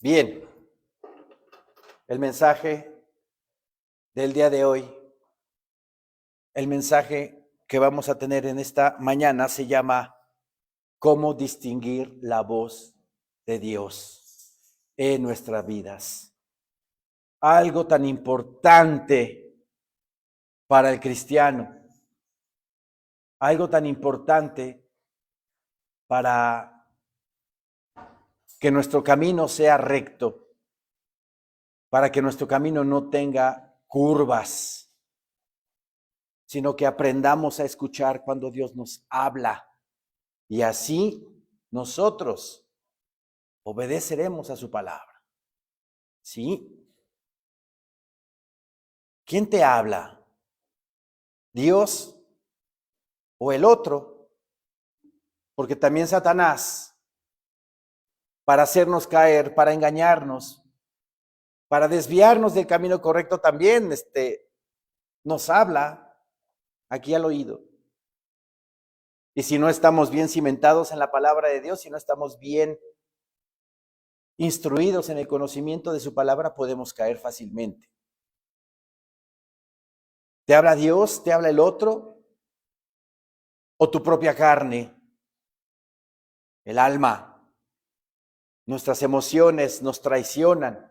Bien, el mensaje del día de hoy, el mensaje que vamos a tener en esta mañana se llama ¿Cómo distinguir la voz de Dios en nuestras vidas? Algo tan importante para el cristiano, algo tan importante para que nuestro camino sea recto, para que nuestro camino no tenga curvas, sino que aprendamos a escuchar cuando Dios nos habla y así nosotros obedeceremos a su palabra. ¿Sí? ¿Quién te habla? ¿Dios o el otro? Porque también Satanás, para hacernos caer, para engañarnos, para desviarnos del camino correcto, también nos habla aquí al oído. Y si no estamos bien cimentados en la palabra de Dios, si no estamos bien instruidos en el conocimiento de su palabra, podemos caer fácilmente. ¿Te habla Dios? ¿Te habla el otro? ¿O tu propia carne? El alma. Nuestras emociones nos traicionan.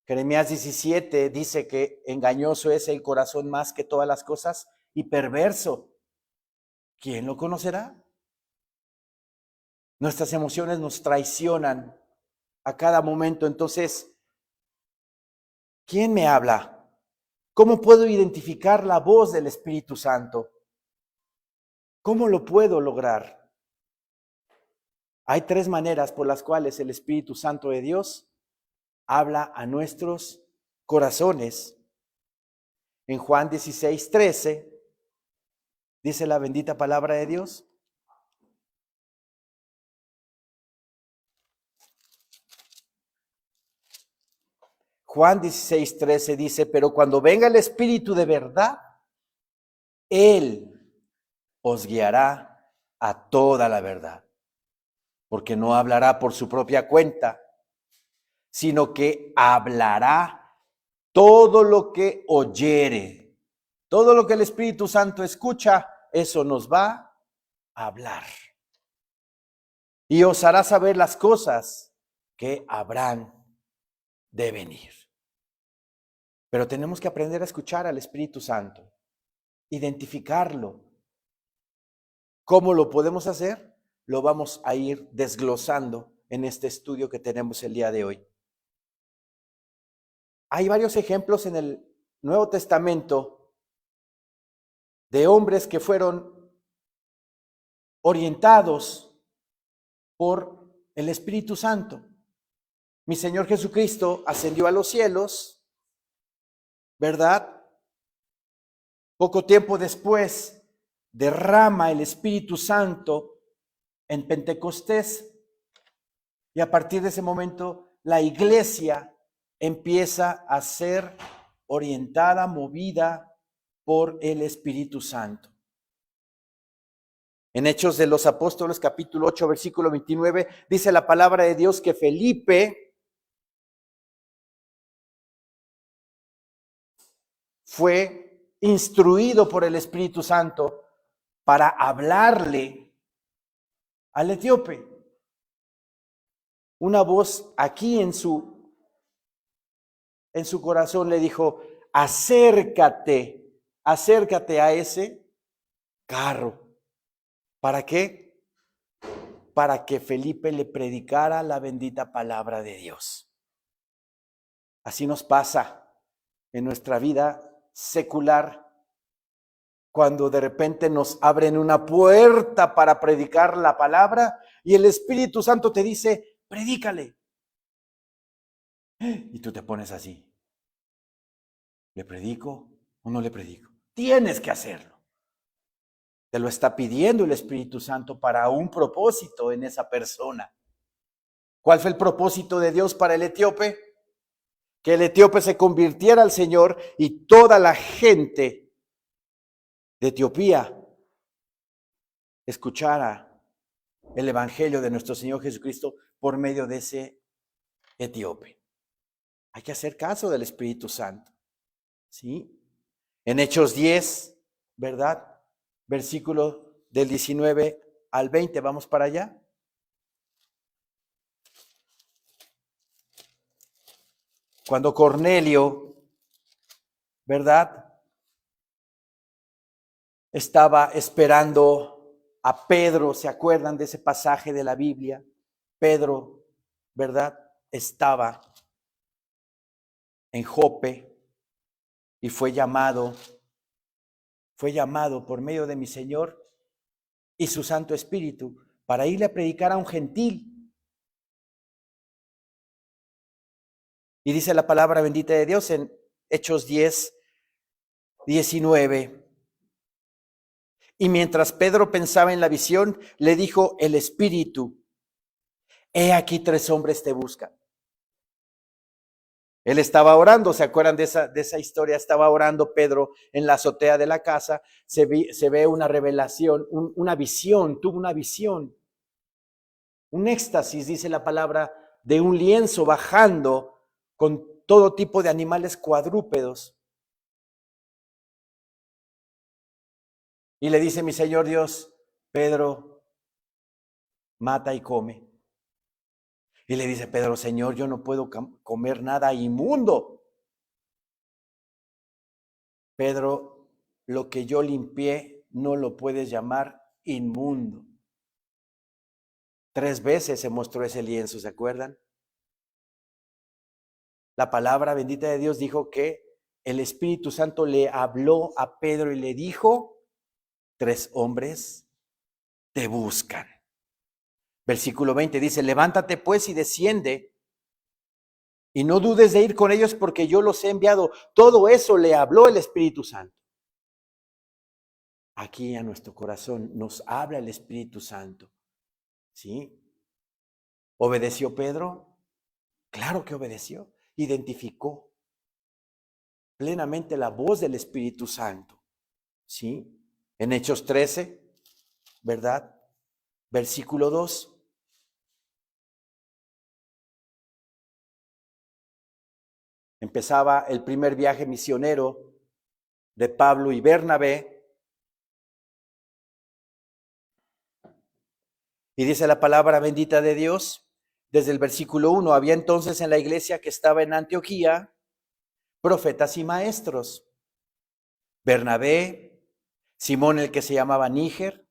Jeremías 17 dice que engañoso es el corazón más que todas las cosas y perverso. ¿Quién lo conocerá? Nuestras emociones nos traicionan a cada momento. Entonces, ¿quién me habla? ¿Cómo puedo identificar la voz del Espíritu Santo? ¿Cómo lo puedo lograr? Hay tres maneras por las cuales el Espíritu Santo de Dios habla a nuestros corazones. En Juan 16:13 dice la bendita palabra de Dios. Juan 16:13 dice, pero cuando venga el Espíritu de verdad, Él os guiará a toda la verdad, porque no hablará por su propia cuenta, sino que hablará todo lo que oyere. Todo lo que el Espíritu Santo escucha, eso nos va a hablar. Y os hará saber las cosas que habrán de venir. Pero tenemos que aprender a escuchar al Espíritu Santo, identificarlo. ¿Cómo lo podemos hacer? Lo vamos a ir desglosando en este estudio que tenemos el día de hoy. Hay varios ejemplos en el Nuevo Testamento de hombres que fueron orientados por el Espíritu Santo. Mi Señor Jesucristo ascendió a los cielos, ¿verdad? Poco tiempo después derrama el Espíritu Santo en Pentecostés y a partir de ese momento la iglesia empieza a ser orientada, movida por el Espíritu Santo. En Hechos de los Apóstoles, capítulo 8, versículo 29, dice la palabra de Dios que Felipe fue instruido por el Espíritu Santo para hablarle al etíope. Una voz aquí en su corazón le dijo, acércate a ese carro. ¿Para qué? Para que Felipe le predicara la bendita palabra de Dios. Así nos pasa en nuestra vida secular, cuando de repente nos abren una puerta para predicar la palabra y el Espíritu Santo te dice, predícale. Y tú te pones así, ¿le predico o no le predico? Tienes que hacerlo. Te lo está pidiendo el Espíritu Santo para un propósito en esa persona. ¿Cuál fue el propósito de Dios para el etíope? Que el etíope se convirtiera al Señor y toda la gente de Etiopía escuchara el evangelio de nuestro Señor Jesucristo por medio de ese etíope. Hay que hacer caso del Espíritu Santo. ¿Sí? En Hechos 10, ¿verdad? Versículo del 19 al 20, vamos para allá. Cuando Cornelio, ¿verdad? Estaba esperando a Pedro, ¿se acuerdan de ese pasaje de la Biblia? Pedro, ¿verdad? Estaba en Jope y fue llamado por medio de mi Señor y su Santo Espíritu para irle a predicar a un gentil. Y dice la palabra bendita de Dios en Hechos 10, 19. Y mientras Pedro pensaba en la visión, le dijo el Espíritu: he aquí 3 hombres te buscan. Él estaba orando, ¿se acuerdan de esa historia? Estaba orando Pedro en la azotea de la casa, se ve una revelación, una visión, tuvo una visión, un éxtasis, dice la palabra, de un lienzo bajando con todo tipo de animales cuadrúpedos. Y le dice mi Señor Dios: Pedro, mata y come. Y le dice Pedro: Señor, yo no puedo comer nada inmundo. Pedro, lo que yo limpié no lo puedes llamar inmundo. 3 veces se mostró ese lienzo, ¿se acuerdan? La palabra bendita de Dios dijo que el Espíritu Santo le habló a Pedro y le dijo: 3 hombres te buscan. Versículo 20 dice: levántate pues y desciende, y no dudes de ir con ellos porque yo los he enviado. Todo eso le habló el Espíritu Santo. Aquí a nuestro corazón nos habla el Espíritu Santo. ¿Sí? ¿Obedeció Pedro? Claro que obedeció. Identificó plenamente la voz del Espíritu Santo. ¿Sí? En Hechos 13, ¿verdad? Versículo 2. Empezaba el primer viaje misionero de Pablo y Bernabé. Y dice la palabra bendita de Dios, desde el versículo 1, había entonces en la iglesia que estaba en Antioquía profetas y maestros: Bernabé, Simón el que se llamaba Níger,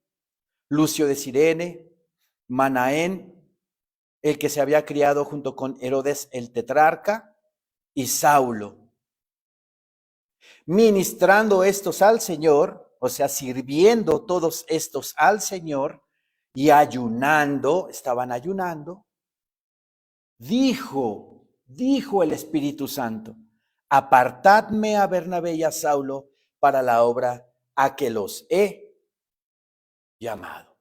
Lucio de Cirene, Manaén, el que se había criado junto con Herodes el tetrarca, y Saulo. Ministrando estos al Señor, o sea, sirviendo todos estos al Señor y ayunando, estaban ayunando, dijo el Espíritu Santo: apartadme a Bernabé y a Saulo para la obra a que los he llamado.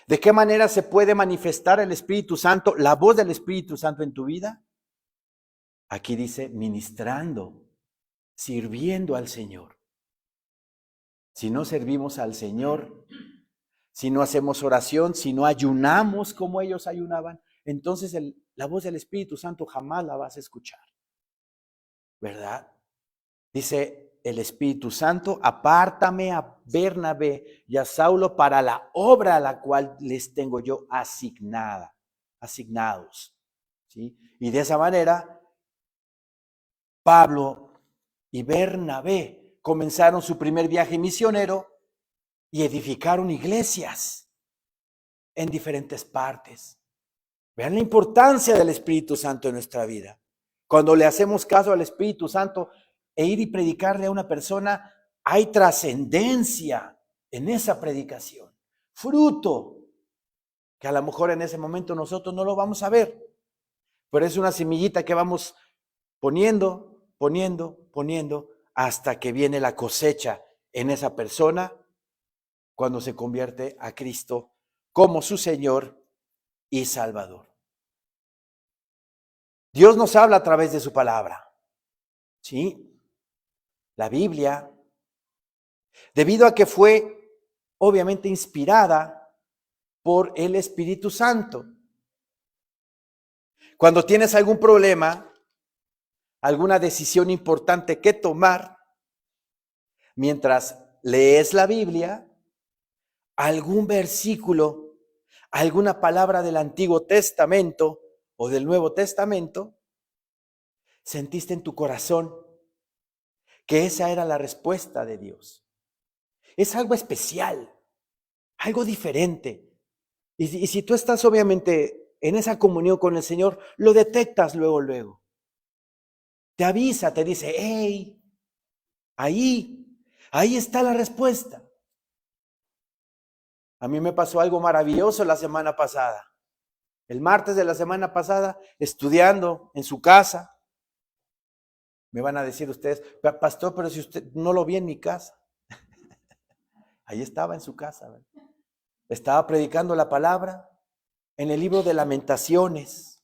¿De qué manera se puede manifestar el Espíritu Santo, la voz del Espíritu Santo en tu vida? Aquí dice: ministrando, sirviendo al Señor. Si no servimos al Señor, si no hacemos oración, si no ayunamos como ellos ayunaban, entonces la voz del Espíritu Santo jamás la vas a escuchar. ¿Verdad? Dice el Espíritu Santo: apártame a Bernabé y a Saulo para la obra a la cual les tengo yo asignados. ¿Sí? Y de esa manera, Pablo y Bernabé comenzaron su primer viaje misionero y edificaron iglesias en diferentes partes. Vean la importancia del Espíritu Santo en nuestra vida. Cuando le hacemos caso al Espíritu Santo e ir y predicarle a una persona, hay trascendencia en esa predicación, fruto que a lo mejor en ese momento nosotros no lo vamos a ver, pero es una semillita que vamos poniendo hasta que viene la cosecha en esa persona cuando se convierte a Cristo como su Señor y Salvador. Dios nos habla a través de su palabra. ¿Sí? La Biblia, debido a que fue obviamente inspirada por el Espíritu Santo. Cuando tienes algún problema, alguna decisión importante que tomar, mientras lees la Biblia, algún versículo, alguna palabra del Antiguo Testamento o del Nuevo Testamento, sentiste en tu corazón que esa era la respuesta de Dios. Es algo especial, algo diferente. Y si tú estás obviamente en esa comunión con el Señor, lo detectas luego. Te avisa, te dice, hey, ahí está la respuesta. A mí me pasó algo maravilloso la semana pasada. El martes de la semana pasada, estudiando en su casa. Me van a decir ustedes, pastor, pero si usted no lo vi en mi casa. Ahí estaba en su casa, ¿verdad? Estaba predicando la palabra en el libro de Lamentaciones.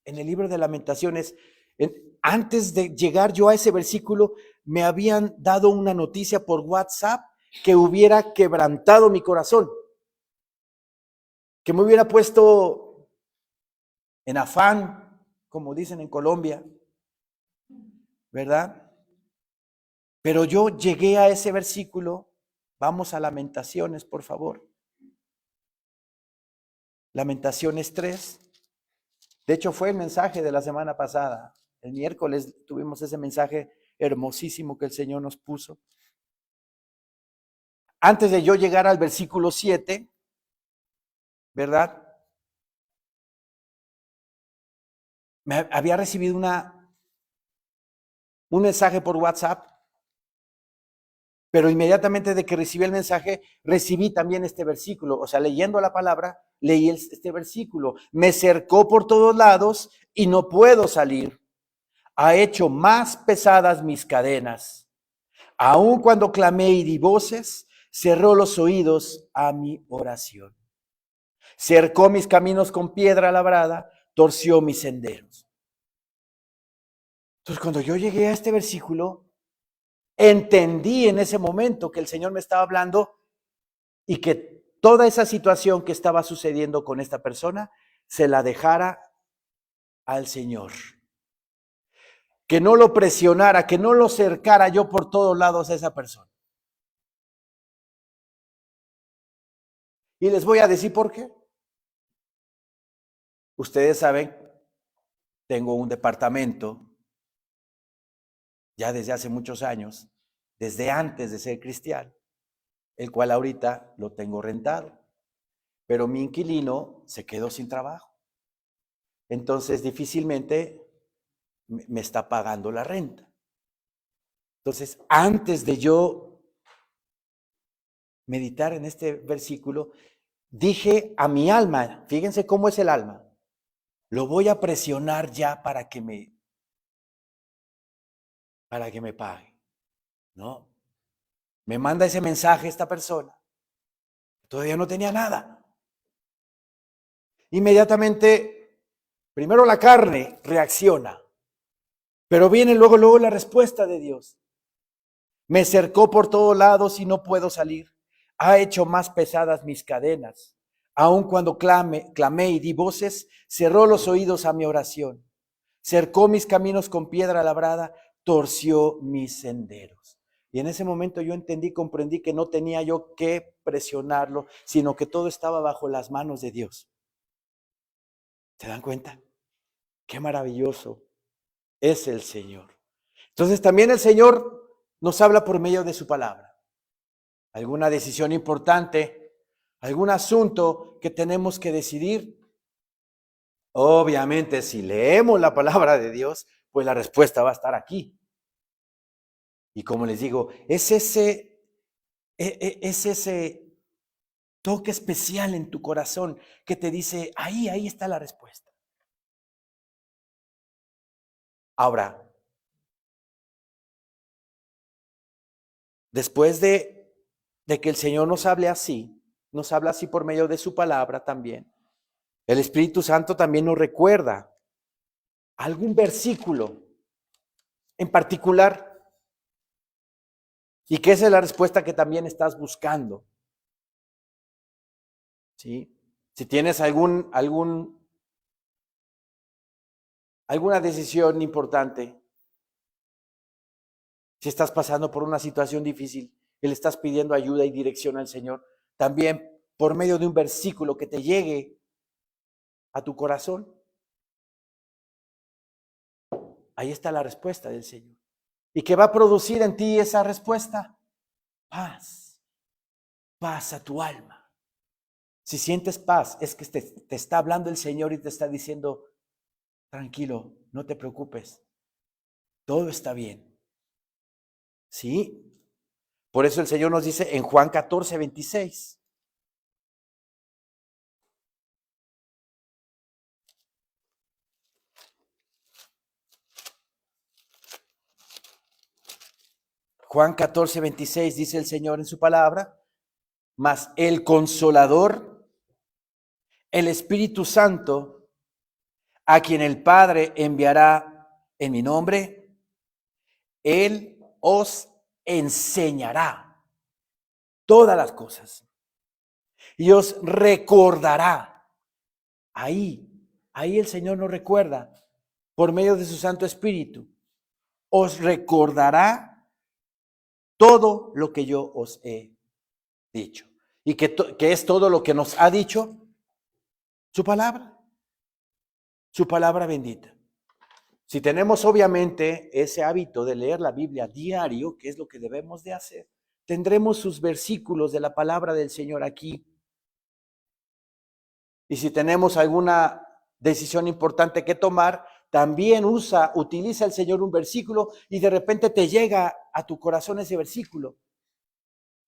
En el libro de Lamentaciones, antes de llegar yo a ese versículo, me habían dado una noticia por WhatsApp que hubiera quebrantado mi corazón, que me hubiera puesto en afán, como dicen en Colombia, ¿verdad? Pero yo llegué a ese versículo. Vamos a Lamentaciones, por favor. Lamentaciones 3. De hecho, fue el mensaje de la semana pasada. El miércoles tuvimos ese mensaje hermosísimo que el Señor nos puso. Antes de yo llegar al versículo 7, ¿verdad? Me había recibido un mensaje por WhatsApp, pero inmediatamente de que recibí el mensaje, recibí también este versículo. O sea, leyendo la palabra, leí este versículo. Me cercó por todos lados y no puedo salir. Ha hecho más pesadas mis cadenas. Aun cuando clamé y di voces, cerró los oídos a mi oración. Cercó mis caminos con piedra labrada, torció mis senderos. Entonces, cuando yo llegué a este versículo, entendí en ese momento que el Señor me estaba hablando y que toda esa situación que estaba sucediendo con esta persona se la dejara al Señor. Que no lo presionara, que no lo cercara yo por todos lados a esa persona. Y les voy a decir por qué. Ustedes saben, tengo un departamento ya desde hace muchos años, desde antes de ser cristiano, el cual ahorita lo tengo rentado. Pero mi inquilino se quedó sin trabajo. Entonces difícilmente me está pagando la renta. Entonces, antes de yo meditar en este versículo, dije a mi alma, fíjense cómo es el alma, lo voy a presionar ya para que me pague, ¿no? Me manda ese mensaje esta persona, todavía no tenía nada. Inmediatamente, primero la carne reacciona, pero viene luego la respuesta de Dios. Me cercó por todos lados y no puedo salir. Ha hecho más pesadas mis cadenas. Aun cuando clamé y di voces, cerró los oídos a mi oración. Cercó mis caminos con piedra labrada, torció mis senderos. Y en ese momento yo comprendí que no tenía yo que presionarlo, sino que todo estaba bajo las manos de Dios. ¿Se dan cuenta? Qué maravilloso es el Señor. Entonces también el Señor nos habla por medio de su palabra. Alguna decisión importante, algún asunto que tenemos que decidir. Obviamente, si leemos la palabra de Dios, pues la respuesta va a estar aquí. Y como les digo, es ese toque especial en tu corazón que te dice, ahí está la respuesta. Ahora, después de que el Señor nos habla así por medio de su palabra también, el Espíritu Santo también nos recuerda algún versículo en particular y que esa es la respuesta que también estás buscando. ¿Sí? Si tienes algún alguna decisión importante, si estás pasando por una situación difícil y le estás pidiendo ayuda y dirección al Señor, también por medio de un versículo que te llegue a tu corazón, ahí está la respuesta del Señor. ¿Y qué va a producir en ti esa respuesta? Paz, paz a tu alma. Si sientes paz, es que te está hablando el Señor y te está diciendo, tranquilo, no te preocupes, todo está bien. ¿Sí? Por eso el Señor nos dice en Juan 14:26. Juan 14:26 dice el Señor en su palabra, mas el Consolador, el Espíritu Santo, a quien el Padre enviará en mi nombre, Él os enseñará todas las cosas y os recordará. Ahí el Señor nos recuerda por medio de su Santo Espíritu. Os recordará todo lo que yo os he dicho. ¿Y que es todo lo que nos ha dicho? Su palabra bendita. Si tenemos obviamente ese hábito de leer la Biblia diario, que es lo que debemos de hacer, tendremos sus versículos de la palabra del Señor aquí. Y si tenemos alguna decisión importante que tomar, también utiliza el Señor un versículo y de repente te llega a tu corazón ese versículo.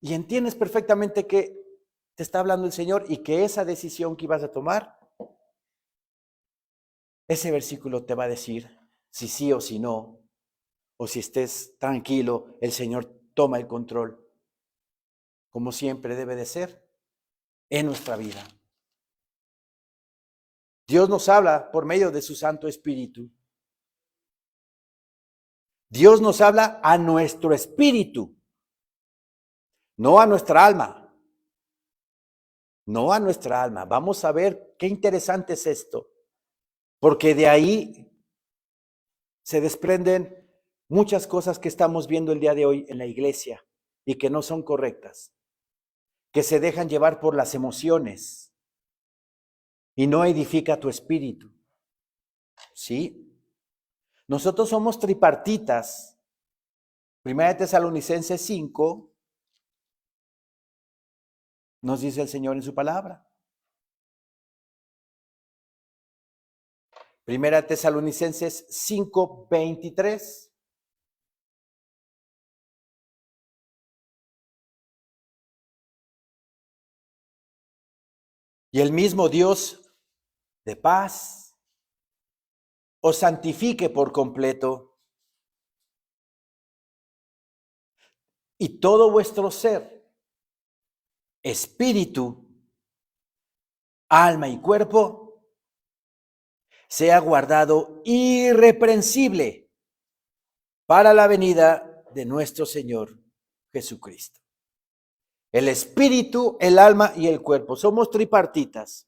Y entiendes perfectamente que te está hablando el Señor y que esa decisión que ibas a tomar, ese versículo te va a decir si sí o si no, o si estés tranquilo, el Señor toma el control, como siempre debe de ser en nuestra vida. Dios nos habla por medio de su Santo Espíritu. Dios nos habla a nuestro espíritu, no a nuestra alma. No a nuestra alma. Vamos a ver qué interesante es esto, porque de ahí se desprenden muchas cosas que estamos viendo el día de hoy en la iglesia y que no son correctas, que se dejan llevar por las emociones y no edifica tu espíritu. ¿Sí? Nosotros somos tripartitas. Primera de Tesalonicenses 5 nos dice el Señor en su palabra. Primera de Tesalonicenses 5:23. Y el mismo Dios de paz os santifique por completo, y todo vuestro ser, espíritu, alma y cuerpo, sea guardado irreprensible para la venida de nuestro Señor Jesucristo. El espíritu, el alma y el cuerpo. Somos tripartitas,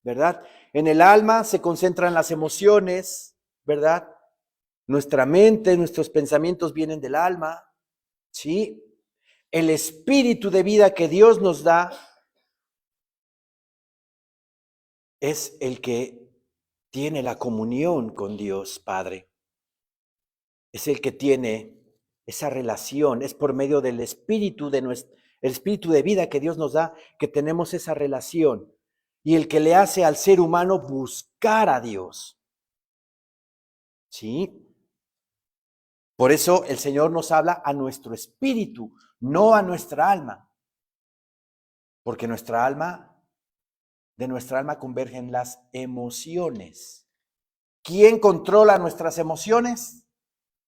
¿verdad? En el alma se concentran las emociones, ¿verdad? Nuestra mente, nuestros pensamientos vienen del alma, ¿sí? El espíritu de vida que Dios nos da es el que tiene la comunión con Dios Padre. Es el que tiene esa relación, es por medio del espíritu el espíritu de vida que Dios nos da, que tenemos esa relación. Y el que le hace al ser humano buscar a Dios. ¿Sí? Por eso el Señor nos habla a nuestro espíritu, no a nuestra alma. Porque de nuestra alma convergen las emociones. ¿Quién controla nuestras emociones?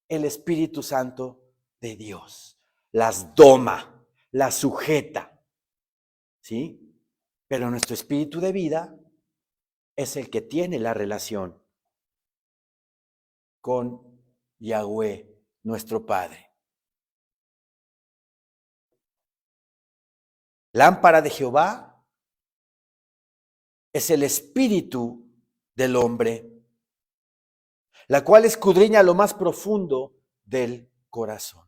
El Espíritu Santo de Dios. Las doma, las sujeta. ¿Sí? Pero nuestro espíritu de vida es el que tiene la relación con Yahweh, nuestro Padre. Lámpara de Jehová es el espíritu del hombre. la cual escudriña lo más profundo del corazón.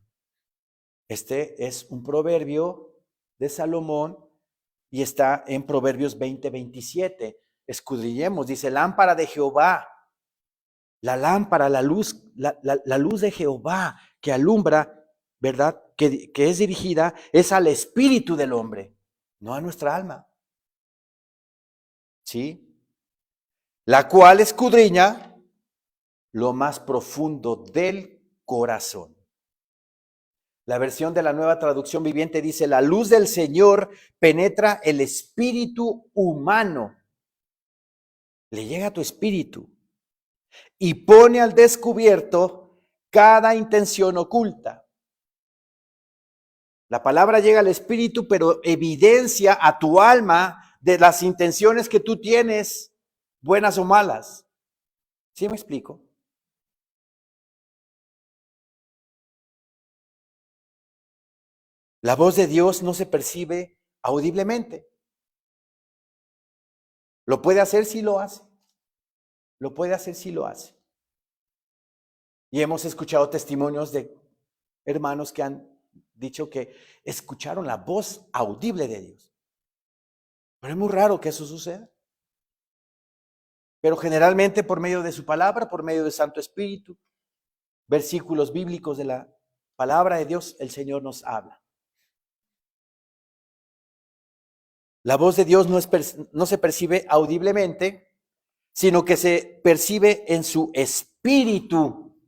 Este es un proverbio de Salomón y está en Proverbios 20:27. Escudriñemos, dice, lámpara de Jehová, la lámpara, la luz de Jehová que alumbra, ¿verdad? Que es dirigida, es al espíritu del hombre, no a nuestra alma. ¿Sí? La cual escudriña lo más profundo del corazón. La versión de la Nueva Traducción Viviente dice, la luz del Señor penetra el espíritu humano. Le llega a tu espíritu y pone al descubierto cada intención oculta. La palabra llega al espíritu, pero evidencia a tu alma de las intenciones que tú tienes, buenas o malas. ¿Sí me explico? La voz de Dios no se percibe audiblemente. Lo puede hacer si lo hace. Lo puede hacer si lo hace. Y hemos escuchado testimonios de hermanos que han dicho que escucharon la voz audible de Dios. Pero es muy raro que eso suceda. Pero generalmente por medio de su palabra, por medio del Santo Espíritu, versículos bíblicos de la palabra de Dios, el Señor nos habla. La voz de Dios no se percibe audiblemente, sino que se percibe en su espíritu.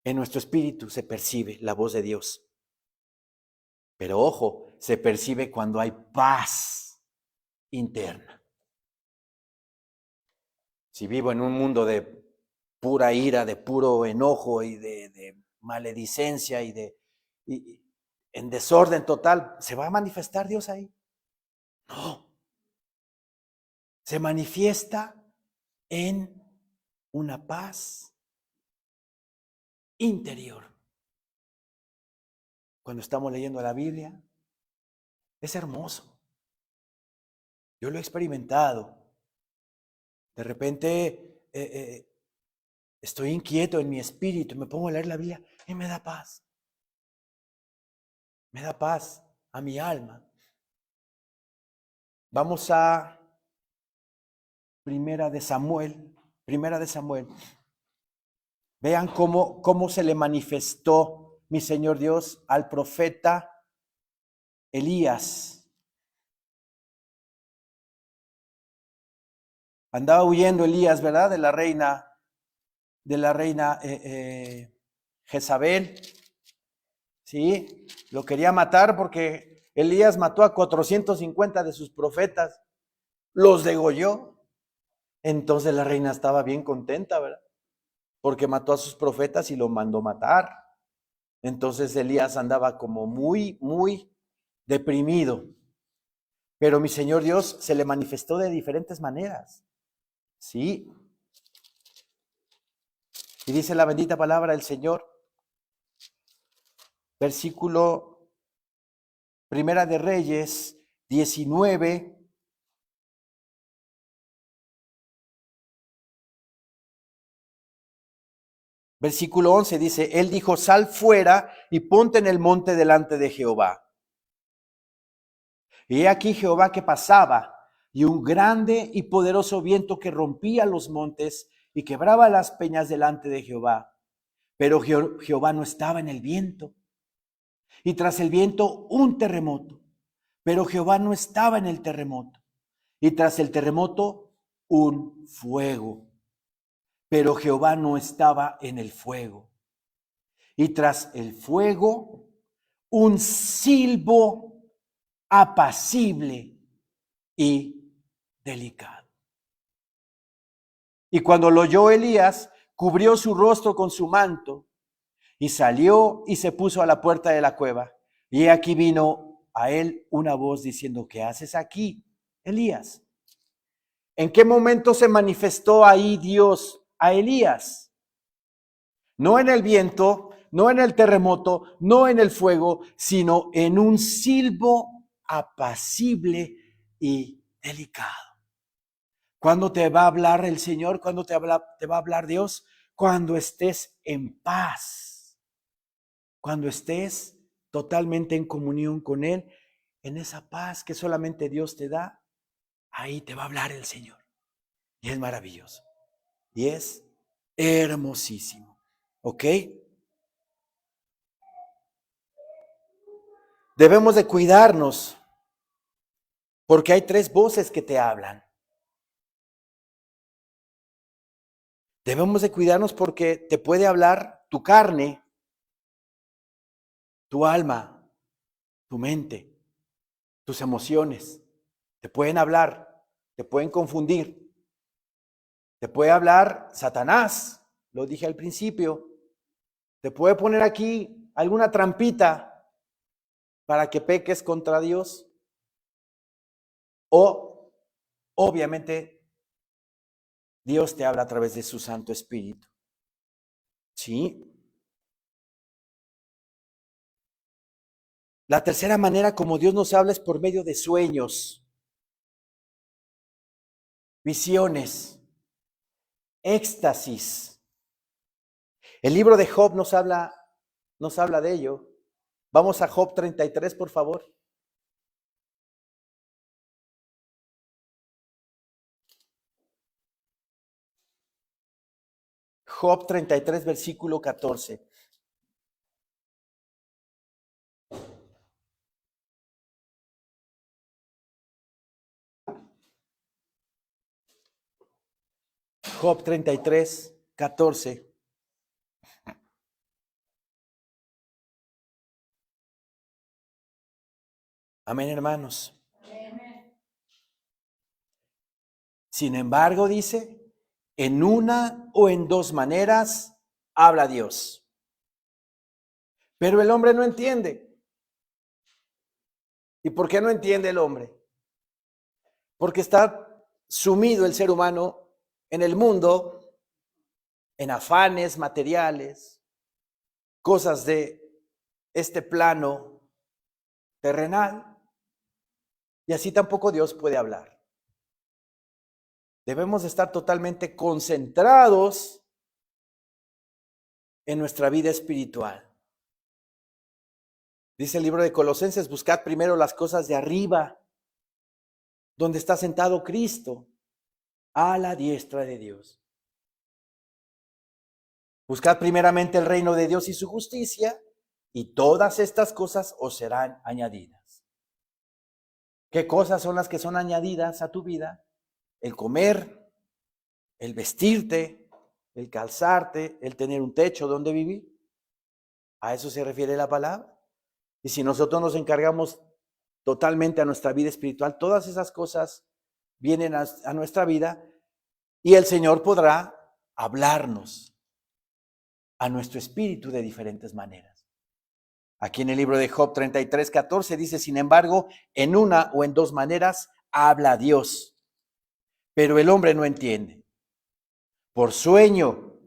En nuestro espíritu se percibe la voz de Dios. Pero ojo, se percibe cuando hay paz interna. Si vivo en un mundo de pura ira, de puro enojo y de maledicencia y en desorden total, ¿se va a manifestar Dios ahí? No. Se manifiesta en una paz interior. Cuando estamos leyendo la Biblia, es hermoso. Yo lo he experimentado. De repente estoy inquieto en mi espíritu, me pongo a leer la Biblia y me da paz. Me da paz a mi alma. Vamos a Primera de Samuel. Vean cómo se le manifestó mi Señor Dios al profeta Elías. Andaba huyendo Elías, ¿verdad? De la reina Jezabel. Sí, lo quería matar porque Elías mató a 450 de sus profetas, los degolló. Entonces la reina estaba bien contenta, ¿verdad? Porque mató a sus profetas y lo mandó matar. Entonces Elías andaba como muy deprimido. Pero mi Señor Dios se le manifestó de diferentes maneras. Sí. Y dice la bendita palabra del Señor, versículo Primera de Reyes 19. Versículo 11 dice, él dijo, sal fuera y ponte en el monte delante de Jehová. Y he aquí Jehová que pasaba, y un grande y poderoso viento que rompía los montes y quebraba las peñas delante de Jehová. Pero Jehová no estaba en el viento. Y tras el viento un terremoto. Pero Jehová no estaba en el terremoto. Y tras el terremoto un fuego. Pero Jehová no estaba en el fuego. Y tras el fuego un silbo apacible y delicado. Y cuando lo oyó Elías, cubrió su rostro con su manto y salió y se puso a la puerta de la cueva. Y aquí vino a él una voz diciendo, ¿qué haces aquí, Elías? ¿En qué momento se manifestó ahí Dios a Elías? No en el viento, no en el terremoto, no en el fuego, sino en un silbo apacible y delicado. ¿Cuándo te va a hablar el Señor? ¿Cuándo te va a hablar Dios? Cuando estés en paz. Cuando estés totalmente en comunión con Él, en esa paz que solamente Dios te da, ahí te va a hablar el Señor. Y es maravilloso. Y es hermosísimo. ¿Ok? Debemos de cuidarnos porque hay 3 voces que te hablan. Debemos de cuidarnos porque te puede hablar tu carne, tu alma, tu mente, tus emociones. Te pueden hablar, te pueden confundir. Te puede hablar Satanás, lo dije al principio. Te puede poner aquí alguna trampita para que peques contra Dios. O, obviamente, Dios te habla a través de su Santo Espíritu. ¿Sí? La tercera manera como Dios nos habla es por medio de sueños, visiones, éxtasis. El libro de Job nos habla de ello. Vamos a Job 33, por favor. Job 33, versículo 14. Job 33, 14. Amén, hermanos. Sin embargo, dice, en una o en 2 maneras habla Dios. Pero el hombre no entiende. ¿Y por qué no entiende el hombre? Porque está sumido el ser humano en el mundo, en afanes materiales, cosas de este plano terrenal, y así tampoco Dios puede hablar. Debemos estar totalmente concentrados en nuestra vida espiritual. Dice el libro de Colosenses, buscad primero las cosas de arriba, donde está sentado Cristo, a la diestra de Dios. Buscad primeramente el reino de Dios y su justicia, y todas estas cosas os serán añadidas. ¿Qué cosas son las que son añadidas a tu vida? El comer, el vestirte, el calzarte, el tener un techo donde vivir. A eso se refiere la palabra. Y si nosotros nos encargamos totalmente a nuestra vida espiritual, todas esas cosas vienen a nuestra vida y el Señor podrá hablarnos a nuestro espíritu de diferentes maneras. Aquí en el libro de Job 33, 14 dice, sin embargo, en una o en 2 maneras habla Dios, pero el hombre no entiende. Por sueño,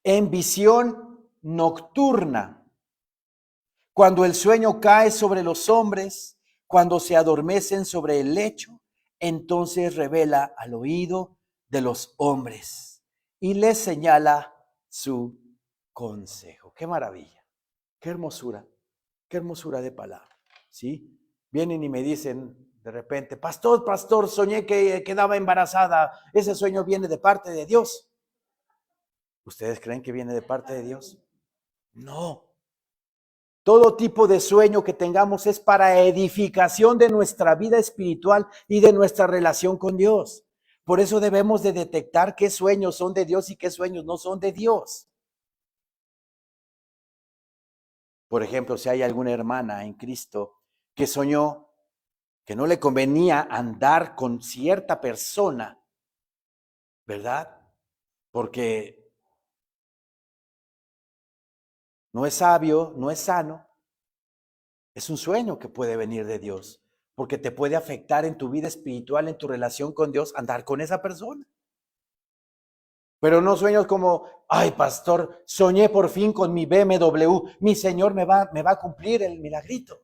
en visión nocturna, cuando el sueño cae sobre los hombres, cuando se adormecen sobre el lecho, entonces revela al oído de los hombres y les señala su consejo. ¡Qué maravilla! ¡Qué hermosura! ¡Qué hermosura de palabra! ¿Sí? Vienen y me dicen de repente, pastor, soñé que quedaba embarazada. ¿Ese sueño viene de parte de Dios? ¿Ustedes creen que viene de parte de Dios? No. Todo tipo de sueño que tengamos es para edificación de nuestra vida espiritual y de nuestra relación con Dios. Por eso debemos de detectar qué sueños son de Dios y qué sueños no son de Dios. Por ejemplo, si hay alguna hermana en Cristo que soñó que no le convenía andar con cierta persona, ¿verdad? Porque no es sabio, no es sano. Es un sueño que puede venir de Dios, porque te puede afectar en tu vida espiritual, en tu relación con Dios, andar con esa persona. Pero no sueños como, ay, pastor, soñé por fin con mi BMW, mi Señor me va a cumplir el milagrito.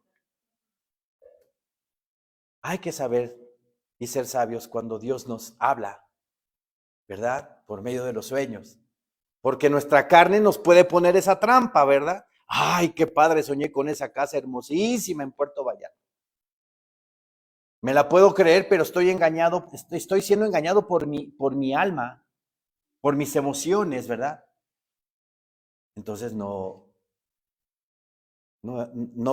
Hay que saber y ser sabios cuando Dios nos habla, ¿verdad? Por medio de los sueños. Porque nuestra carne nos puede poner esa trampa, ¿verdad? Ay, qué padre, soñé con esa casa hermosísima en Puerto Vallarta. Me la puedo creer, pero estoy engañado, estoy siendo engañado por mi alma, por mis emociones, ¿verdad? Entonces no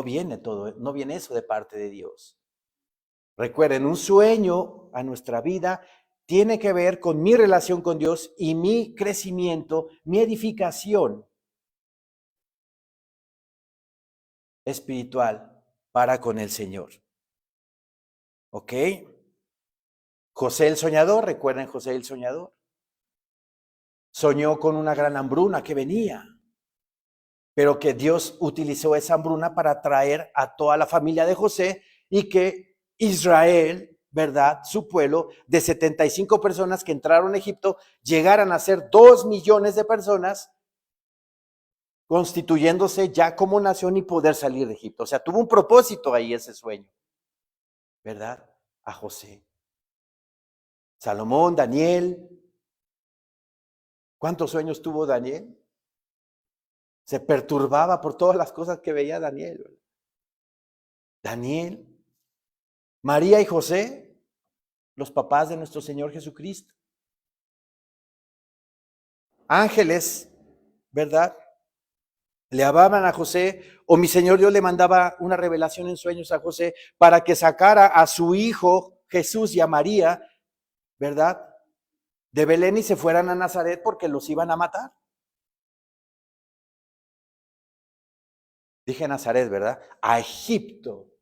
viene todo, no viene eso de parte de Dios. Recuerden, un sueño a nuestra vida tiene que ver con mi relación con Dios y mi crecimiento, mi edificación espiritual para con el Señor. ¿Ok? José el soñador, recuerden José el soñador. Soñó con una gran hambruna que venía, pero que Dios utilizó esa hambruna para traer a toda la familia de José y que Israel, ¿verdad? Su pueblo de 75 personas que entraron a Egipto, llegaran a ser 2 millones de personas, constituyéndose ya como nación y poder salir de Egipto. O sea, tuvo un propósito ahí ese sueño, ¿verdad? A José. Salomón, Daniel. ¿Cuántos sueños tuvo Daniel? Se perturbaba por todas las cosas que veía Daniel. Daniel, María y José, los papás de nuestro Señor Jesucristo. Ángeles, ¿verdad? Le hablaban a José, o mi Señor Dios le mandaba una revelación en sueños a José para que sacara a su hijo Jesús y a María, ¿verdad? De Belén y se fueran a Nazaret porque los iban a matar. Dije Nazaret, ¿verdad? A Egipto.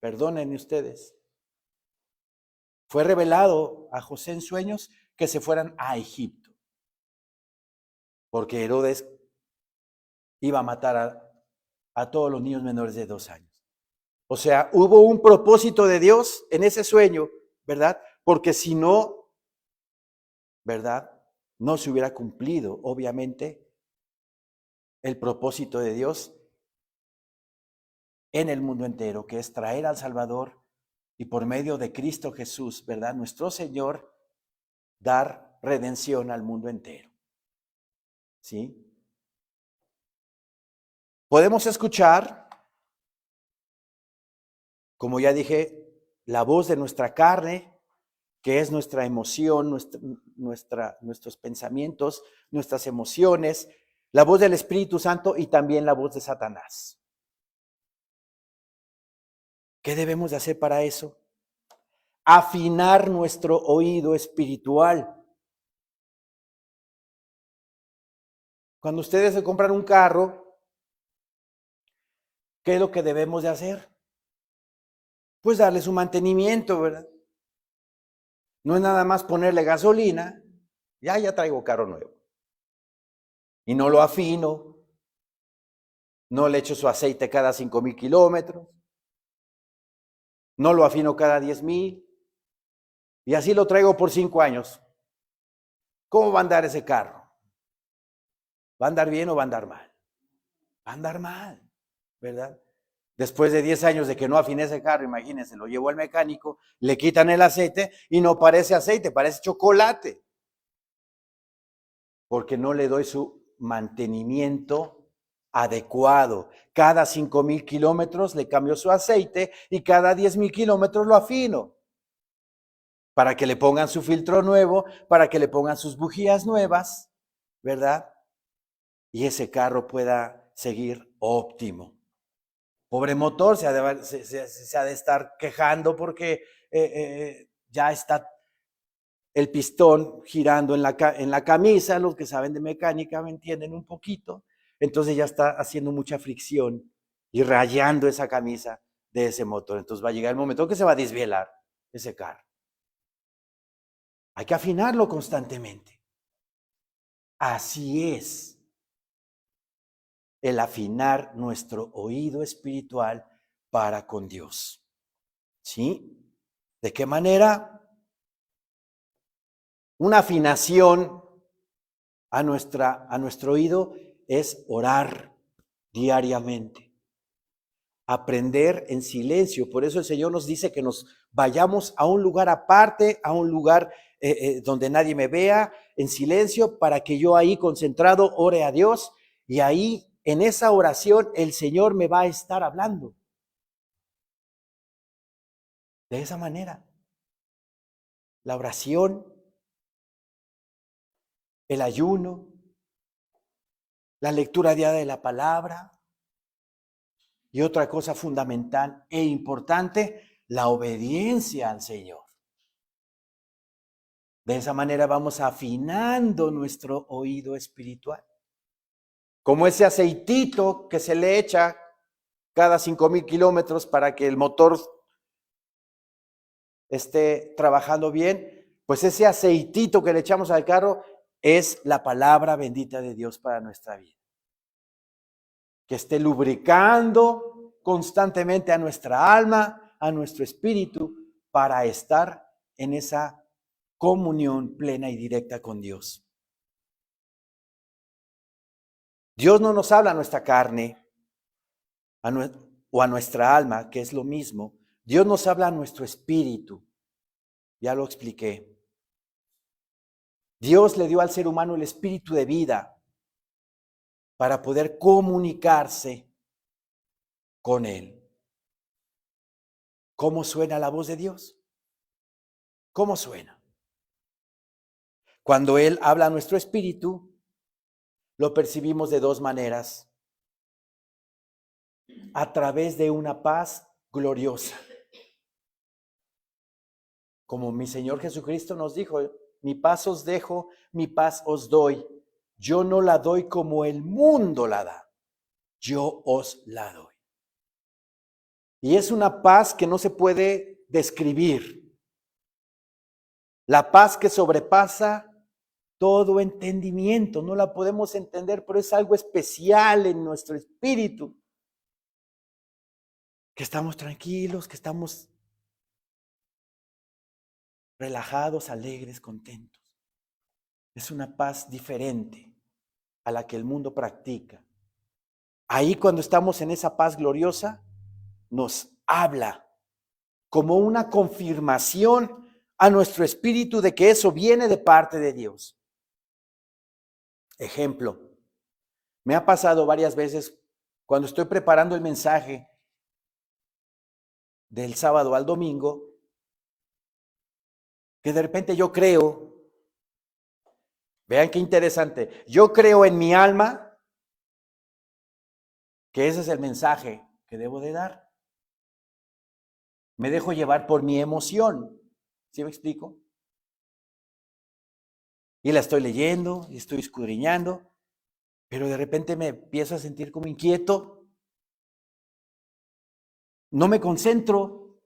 Perdónenme ustedes. Fue revelado a José en sueños que se fueran a Egipto. Porque Herodes iba a matar a todos los niños menores de 2 años. O sea, hubo un propósito de Dios en ese sueño, ¿verdad? Porque si no, ¿verdad? No se hubiera cumplido, obviamente, el propósito de Dios en el mundo entero, que es traer al Salvador y por medio de Cristo Jesús, ¿verdad? Nuestro Señor, dar redención al mundo entero. ¿Sí? Podemos escuchar, como ya dije, la voz de nuestra carne, que es nuestra emoción, nuestros pensamientos, nuestras emociones, la voz del Espíritu Santo y también la voz de Satanás. ¿Qué debemos de hacer para eso? Afinar nuestro oído espiritual. Cuando ustedes se compran un carro, ¿qué es lo que debemos de hacer? Pues darle su mantenimiento, ¿verdad? No es nada más ponerle gasolina, ya traigo carro nuevo. Y no lo afino, no le echo su aceite cada 5,000 kilómetros, no lo afino cada 10,000, y así lo traigo por 5 años. ¿Cómo va a andar ese carro? ¿Va a andar bien o va a andar mal? Va a andar mal, ¿verdad? Después de 10 años de que no afiné ese carro, imagínense, lo llevo al mecánico, le quitan el aceite y no parece aceite, parece chocolate. Porque no le doy su mantenimiento adecuado. Cada 5,000 kilómetros le cambio su aceite y cada 10,000 kilómetros lo afino. Para que le pongan su filtro nuevo, para que le pongan sus bujías nuevas, ¿verdad? Y ese carro pueda seguir óptimo. Pobre motor, se ha de estar quejando porque ya está el pistón girando en la camisa. Los que saben de mecánica me entienden un poquito. Entonces ya está haciendo mucha fricción y rayando esa camisa de ese motor. Entonces va a llegar el momento que se va a desvielar ese carro. Hay que afinarlo constantemente. Así es el afinar nuestro oído espiritual para con Dios. ¿Sí? ¿De qué manera? Una afinación a nuestro oído es orar diariamente. aprender en silencio. Por eso el Señor nos dice que nos vayamos a un lugar aparte, a un lugar donde nadie me vea, en silencio, para que yo ahí concentrado ore a Dios, y ahí en esa oración el Señor me va a estar hablando. De esa manera, la oración, el ayuno, la lectura diaria de la palabra, y otra cosa fundamental e importante, la obediencia al Señor. De esa manera vamos afinando nuestro oído espiritual. Como ese aceitito que se le echa cada 5,000 kilómetros para que el motor esté trabajando bien, pues ese aceitito que le echamos al carro es la palabra bendita de Dios para nuestra vida. Que esté lubricando constantemente a nuestra alma, a nuestro espíritu, para estar en esa comunión plena y directa con Dios. Dios no nos habla a nuestra carne o a nuestra alma, que es lo mismo. Dios nos habla a nuestro espíritu. Ya lo expliqué. Dios le dio al ser humano el espíritu de vida para poder comunicarse con Él. ¿Cómo suena la voz de Dios? ¿Cómo suena? Cuando Él habla a nuestro espíritu, lo percibimos de dos maneras. A través de una paz gloriosa. Como mi Señor Jesucristo nos dijo, mi paz os dejo, mi paz os doy. Yo no la doy como el mundo la da. Yo os la doy. Y es una paz que no se puede describir. La paz que sobrepasa todo entendimiento. No la podemos entender, pero es algo especial en nuestro espíritu. Que estamos tranquilos, que estamos relajados, alegres, contentos. Es una paz diferente a la que el mundo practica. Ahí cuando estamos en esa paz gloriosa, nos habla como una confirmación a nuestro espíritu de que eso viene de parte de Dios. Ejemplo, me ha pasado varias veces cuando estoy preparando el mensaje del sábado al domingo, que de repente yo creo, vean qué interesante, yo creo en mi alma que ese es el mensaje que debo de dar. Me dejo llevar por mi emoción, ¿sí me explico? Y la estoy leyendo, y estoy escudriñando, pero de repente me empiezo a sentir como inquieto, no me concentro,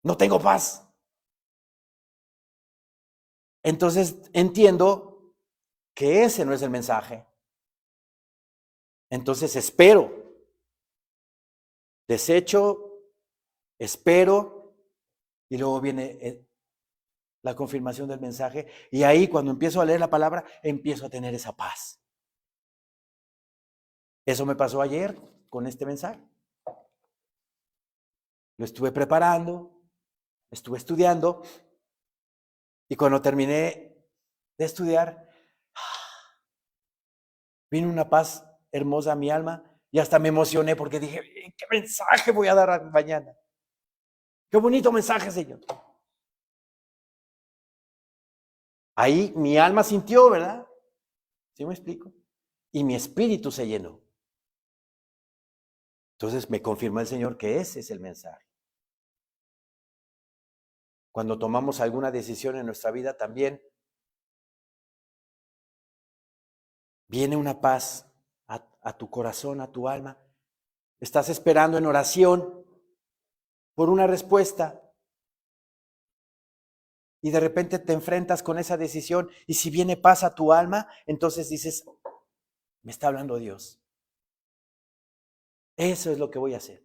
no tengo paz. Entonces entiendo que ese no es el mensaje. Entonces espero, desecho, espero, y luego viene la confirmación del mensaje, y ahí cuando empiezo a leer la palabra, empiezo a tener esa paz. Eso me pasó ayer con este mensaje. Lo estuve preparando, estuve estudiando, y cuando terminé de estudiar, vino una paz hermosa a mi alma, y hasta me emocioné porque dije, ¿qué mensaje voy a dar mañana? Qué bonito mensaje, Señor. Ahí mi alma sintió, ¿verdad? ¿Sí me explico? Y mi espíritu se llenó. Entonces me confirmó el Señor que ese es el mensaje. Cuando tomamos alguna decisión en nuestra vida también, viene una paz a tu corazón, a tu alma. Estás esperando en oración por una respuesta y de repente te enfrentas con esa decisión, y si viene paz a tu alma, entonces dices, me está hablando Dios. Eso es lo que voy a hacer.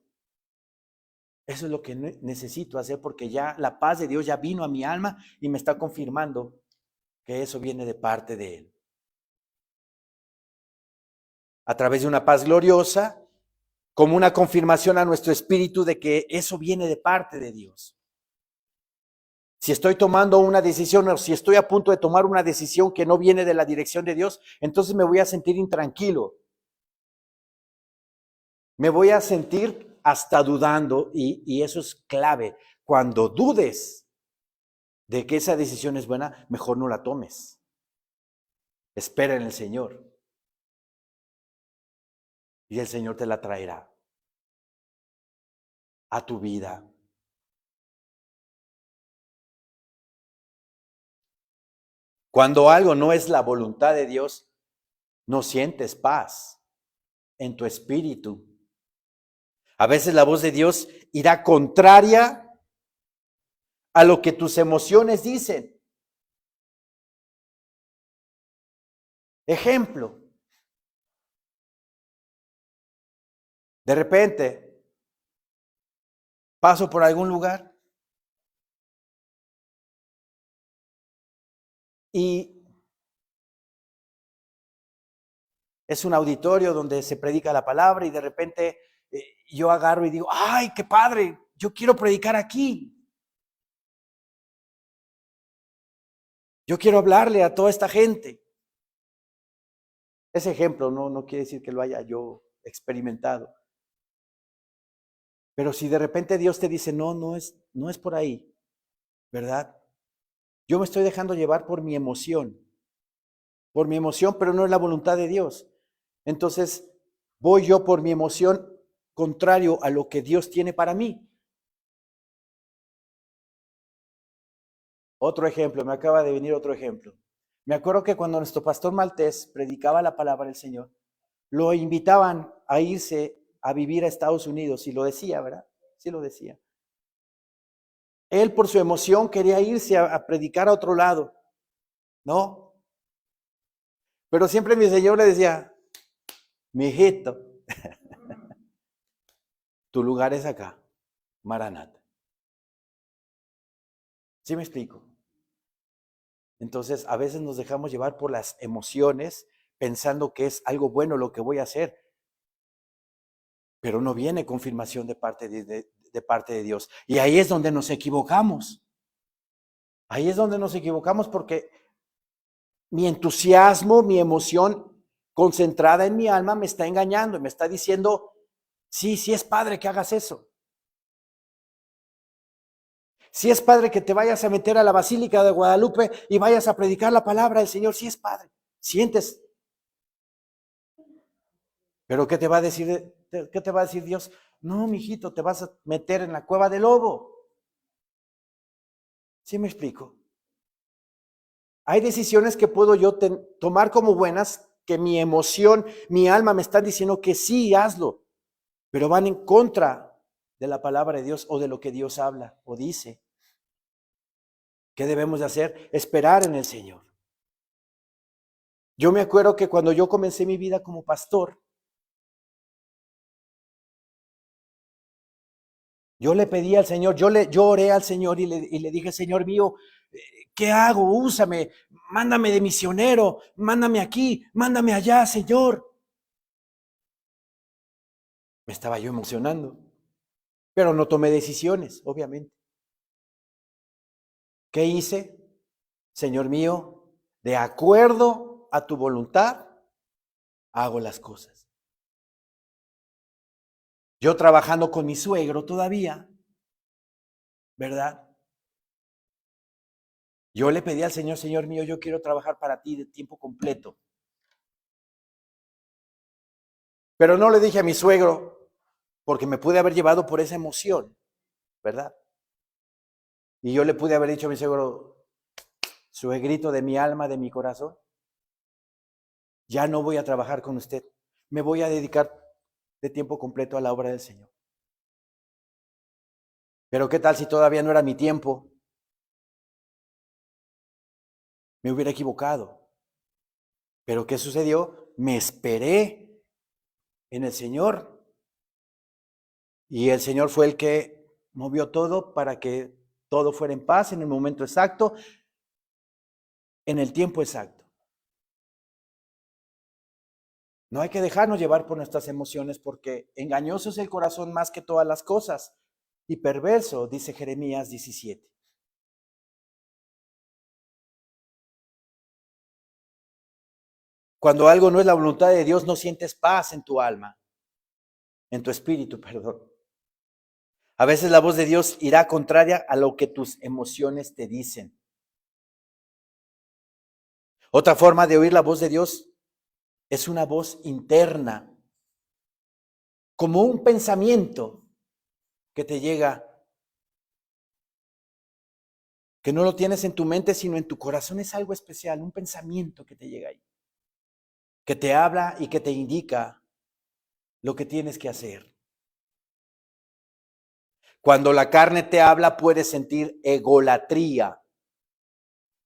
Eso es lo que necesito hacer, porque ya la paz de Dios ya vino a mi alma y me está confirmando que eso viene de parte de Él. A través de una paz gloriosa, como una confirmación a nuestro espíritu de que eso viene de parte de Dios. Si estoy tomando una decisión o si estoy a punto de tomar una decisión que no viene de la dirección de Dios, entonces me voy a sentir intranquilo. Me voy a sentir hasta dudando y eso es clave. Cuando dudes de que esa decisión es buena, mejor no la tomes. Espera en el Señor y el Señor te la traerá a tu vida. Cuando algo no es la voluntad de Dios, no sientes paz en tu espíritu. A veces la voz de Dios irá contraria a lo que tus emociones dicen. Ejemplo, de repente paso por algún lugar y es un auditorio donde se predica la palabra y de repente yo agarro y digo, ¡ay, qué padre! Yo quiero predicar aquí. Yo quiero hablarle a toda esta gente. Ese ejemplo no quiere decir que lo haya yo experimentado. Pero si de repente Dios te dice, no es por ahí, ¿verdad? Yo me estoy dejando llevar por mi emoción, pero no es la voluntad de Dios. Entonces, voy yo por mi emoción contrario a lo que Dios tiene para mí. Otro ejemplo, me acaba de venir otro ejemplo. Me acuerdo que cuando nuestro pastor Maltés predicaba la palabra del Señor, lo invitaban a irse a vivir a Estados Unidos y lo decía, ¿verdad? Sí lo decía. Él por su emoción quería irse a predicar a otro lado, ¿no? Pero siempre mi Señor le decía, mi hijito, tu lugar es acá, Maranata. ¿Sí me explico? Entonces, a veces nos dejamos llevar por las emociones pensando que es algo bueno lo que voy a hacer, pero no viene confirmación de parte de parte de Dios. Y ahí es donde nos equivocamos. Ahí es donde nos equivocamos porque mi entusiasmo, mi emoción concentrada en mi alma me está engañando y me está diciendo, sí es padre que hagas eso. Sí es padre que te vayas a meter a la Basílica de Guadalupe y vayas a predicar la palabra del Señor. Sí es padre. Sientes. Pero ¿qué te va a decir? ¿Qué te va a decir Dios? No, mijito, te vas a meter en la cueva del lobo. ¿Sí me explico? Hay decisiones que puedo yo tomar como buenas, que mi emoción, mi alma me están diciendo que sí, hazlo, pero van en contra de la palabra de Dios o de lo que Dios habla o dice. ¿Qué debemos de hacer? Esperar en el Señor. Yo me acuerdo que cuando yo comencé mi vida como pastor, yo le pedí al Señor, yo oré al Señor y le dije, Señor mío, ¿qué hago? Úsame, mándame de misionero, mándame aquí, mándame allá, Señor. Me estaba yo emocionando, pero no tomé decisiones, obviamente. ¿Qué hice? Señor mío, de acuerdo a tu voluntad, hago las cosas. Yo trabajando con mi suegro todavía, ¿verdad? Yo le pedí al Señor, Señor mío, yo quiero trabajar para ti de tiempo completo. Pero no le dije a mi suegro, porque me pude haber llevado por esa emoción, ¿verdad? Y yo le pude haber dicho a mi suegro, suegrito de mi alma, de mi corazón, ya no voy a trabajar con usted, me voy a dedicar de tiempo completo a la obra del Señor. Pero ¿qué tal si todavía no era mi tiempo? Me hubiera equivocado. Pero ¿qué sucedió? Me esperé en el Señor. Y el Señor fue el que movió todo para que todo fuera en paz en el momento exacto, en el tiempo exacto. No hay que dejarnos llevar por nuestras emociones porque engañoso es el corazón más que todas las cosas y perverso, dice Jeremías 17. Cuando algo no es la voluntad de Dios, no sientes paz en tu alma, en tu espíritu, perdón. A veces la voz de Dios irá contraria a lo que tus emociones te dicen. Otra forma de oír la voz de Dios es una voz interna, como un pensamiento que te llega, que no lo tienes en tu mente, sino en tu corazón. Es algo especial, un pensamiento que te llega ahí, que te habla y que te indica lo que tienes que hacer. Cuando la carne te habla, puedes sentir egolatría,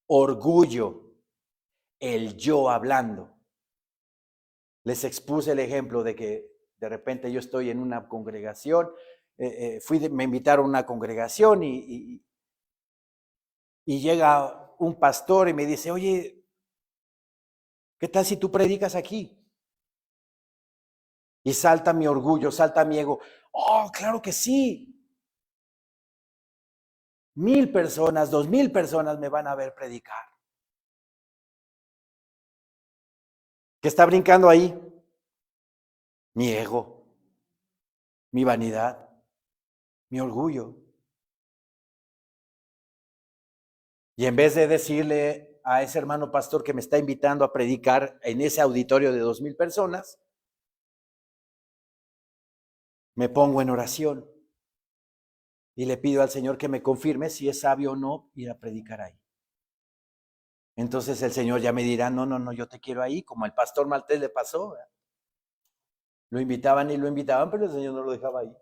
orgullo, el yo hablando. Les expuse el ejemplo de que de repente yo estoy en una congregación, me invitaron a una congregación y llega un pastor y me dice, oye, ¿qué tal si tú predicas aquí? Y salta mi orgullo, salta mi ego. Oh, claro que sí. 1,000 personas, 2,000 personas me van a ver predicar. ¿Qué está brincando ahí? Mi ego, mi vanidad, mi orgullo. Y en vez de decirle a ese hermano pastor que me está invitando a predicar en ese auditorio de 2,000 personas, me pongo en oración y le pido al Señor que me confirme si es sabio o no ir a predicar ahí. Entonces el Señor ya me dirá, no, yo te quiero ahí, como al pastor Maltés le pasó. ¿Verdad? Lo invitaban y lo invitaban, pero el Señor no lo dejaba ahí.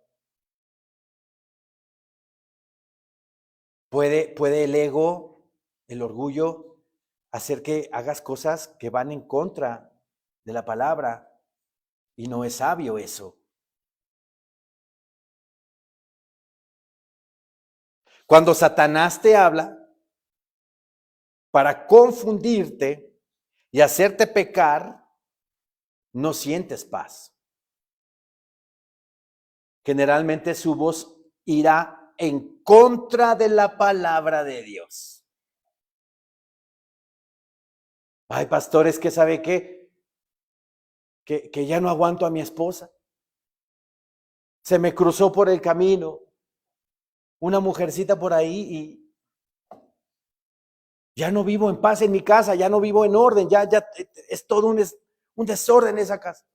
Puede el ego, el orgullo, hacer que hagas cosas que van en contra de la palabra y no es sabio eso. Cuando Satanás te habla para confundirte y hacerte pecar, no sientes paz. Generalmente su voz irá en contra de la palabra de Dios. Hay pastores que sabe que ya no aguanto a mi esposa. Se me cruzó por el camino una mujercita por ahí y ya no vivo en paz en mi casa, ya no vivo en orden, ya es todo un desorden en esa casa.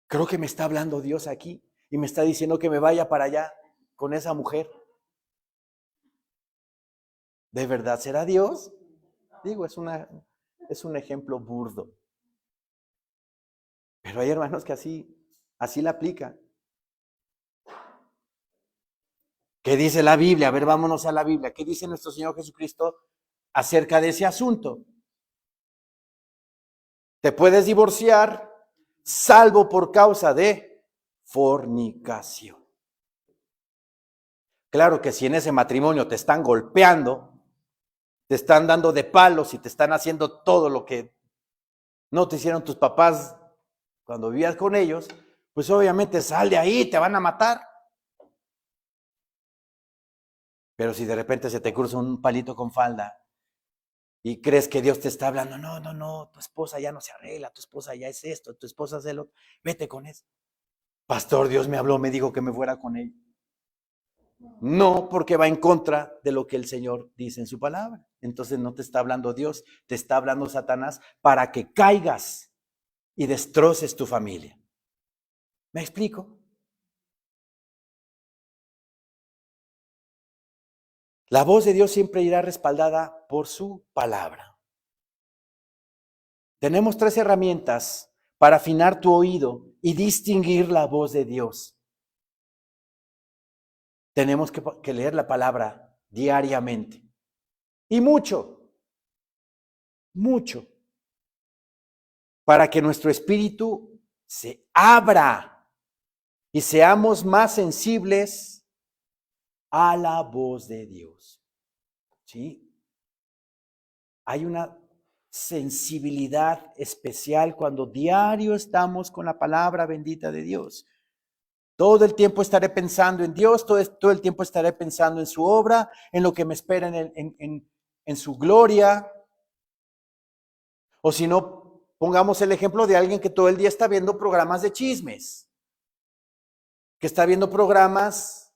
Creo que me está hablando Dios aquí y me está diciendo que me vaya para allá con esa mujer. ¿De verdad será Dios? Digo, es un ejemplo burdo. Pero hay hermanos que así la aplican. ¿Qué dice la Biblia? A ver, vámonos a la Biblia. ¿Qué dice nuestro Señor Jesucristo acerca de ese asunto? Te puedes divorciar salvo por causa de fornicación. Claro que si en ese matrimonio te están golpeando, te están dando de palos y te están haciendo todo lo que no te hicieron tus papás cuando vivías con ellos, pues obviamente sal de ahí, te van a matar. Pero si de repente se te cruza un palito con falda y crees que Dios te está hablando, no, tu esposa ya no se arregla, tu esposa ya es esto, tu esposa es lo, vete con eso. Pastor, Dios me habló, me dijo que me fuera con él. No, porque va en contra de lo que el Señor dice en su palabra. Entonces no te está hablando Dios, te está hablando Satanás para que caigas y destroces tu familia. ¿Me explico? La voz de Dios siempre irá respaldada por su palabra. Tenemos 3 herramientas para afinar tu oído y distinguir la voz de Dios. Tenemos que leer la palabra diariamente. Y mucho, para que nuestro espíritu se abra y seamos más sensibles a la voz de Dios. ¿Sí? sensibilidad especial cuando diario estamos con la palabra bendita de Dios. Todo el tiempo estaré pensando en Dios, todo el tiempo estaré pensando en su obra, en lo que me espera en su gloria. O si no, pongamos el ejemplo de alguien que todo el día está viendo programas de chismes, que está viendo programas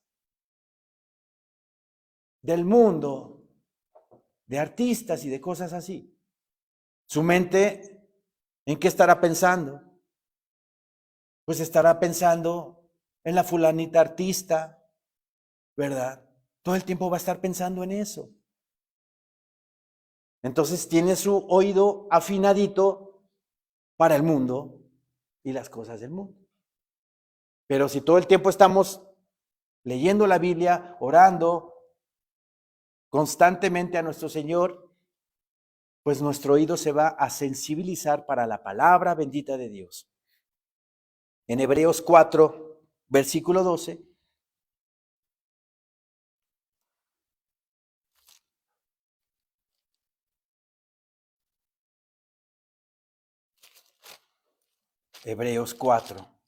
del mundo, de artistas y de cosas así. Su mente, ¿en qué estará pensando? Pues estará pensando en la fulanita artista, ¿verdad? Todo el tiempo va a estar pensando en eso. Entonces tiene su oído afinadito para el mundo y las cosas del mundo. Pero si todo el tiempo estamos leyendo la Biblia, orando constantemente a nuestro Señor, pues nuestro oído se va a sensibilizar para la palabra bendita de Dios. En Hebreos 4, versículo 12. Hebreos 4.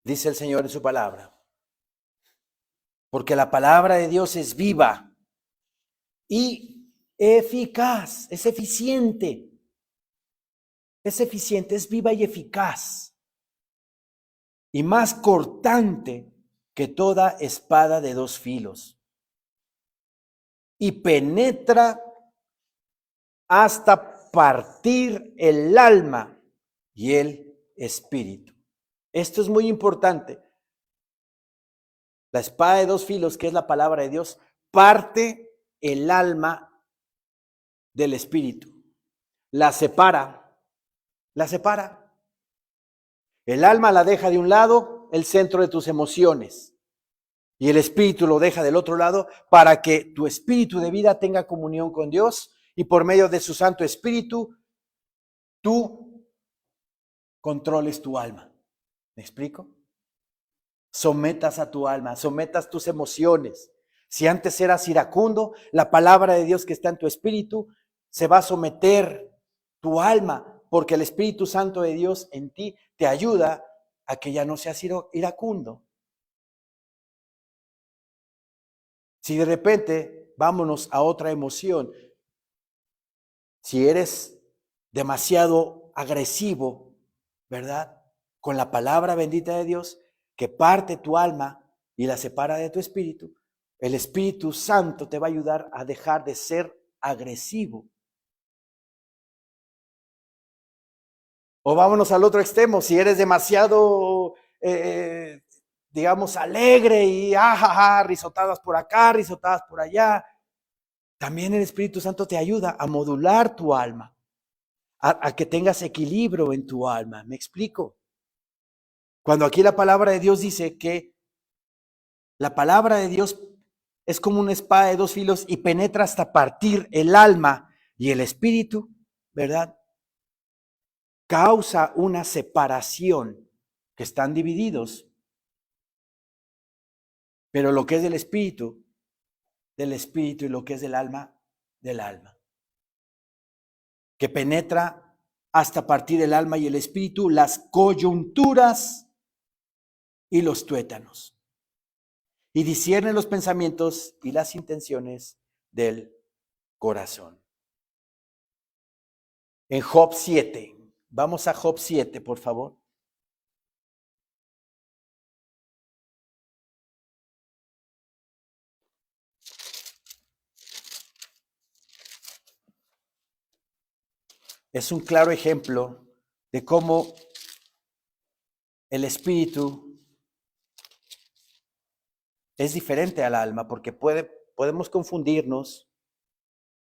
Dice el Señor en su palabra. Porque la palabra de Dios es viva y eficaz, es eficiente. Es eficiente, es viva y eficaz. Y más cortante que toda espada de dos filos. Y penetra hasta partir el alma y el espíritu. Esto es muy importante. La espada de dos filos, que es la palabra de Dios, parte el alma del espíritu. La separa. El alma la deja de un lado, el centro de tus emociones. Y el espíritu lo deja del otro lado para que tu espíritu de vida tenga comunión con Dios y por medio de su Santo Espíritu tú controles tu alma. ¿Me explico? Sometas a tu alma, sometas tus emociones. Si antes eras iracundo, la palabra de Dios que está en tu espíritu se va a someter tu alma, porque el Espíritu Santo de Dios en ti te ayuda a que ya no seas iracundo. Si de repente, vámonos a otra emoción, si eres demasiado agresivo, ¿verdad? Con la palabra bendita de Dios, que parte tu alma y la separa de tu espíritu, el Espíritu Santo te va a ayudar a dejar de ser agresivo. O vámonos al otro extremo, si eres demasiado, digamos, alegre y risotadas por acá, risotadas por allá, también el Espíritu Santo te ayuda a modular tu alma, a que tengas equilibrio en tu alma. ¿Me explico? Cuando aquí la palabra de Dios dice que la palabra de Dios es como una espada de dos filos y penetra hasta partir el alma y el espíritu, ¿verdad? Causa una separación, que están divididos, pero lo que es del espíritu y lo que es del alma, que penetra hasta partir el alma y el espíritu, las coyunturas y los tuétanos, y discierne los pensamientos y las intenciones del corazón. En Job 7, vamos a Job 7, por favor. Es un claro ejemplo de cómo el espíritu es diferente al alma, porque podemos confundirnos,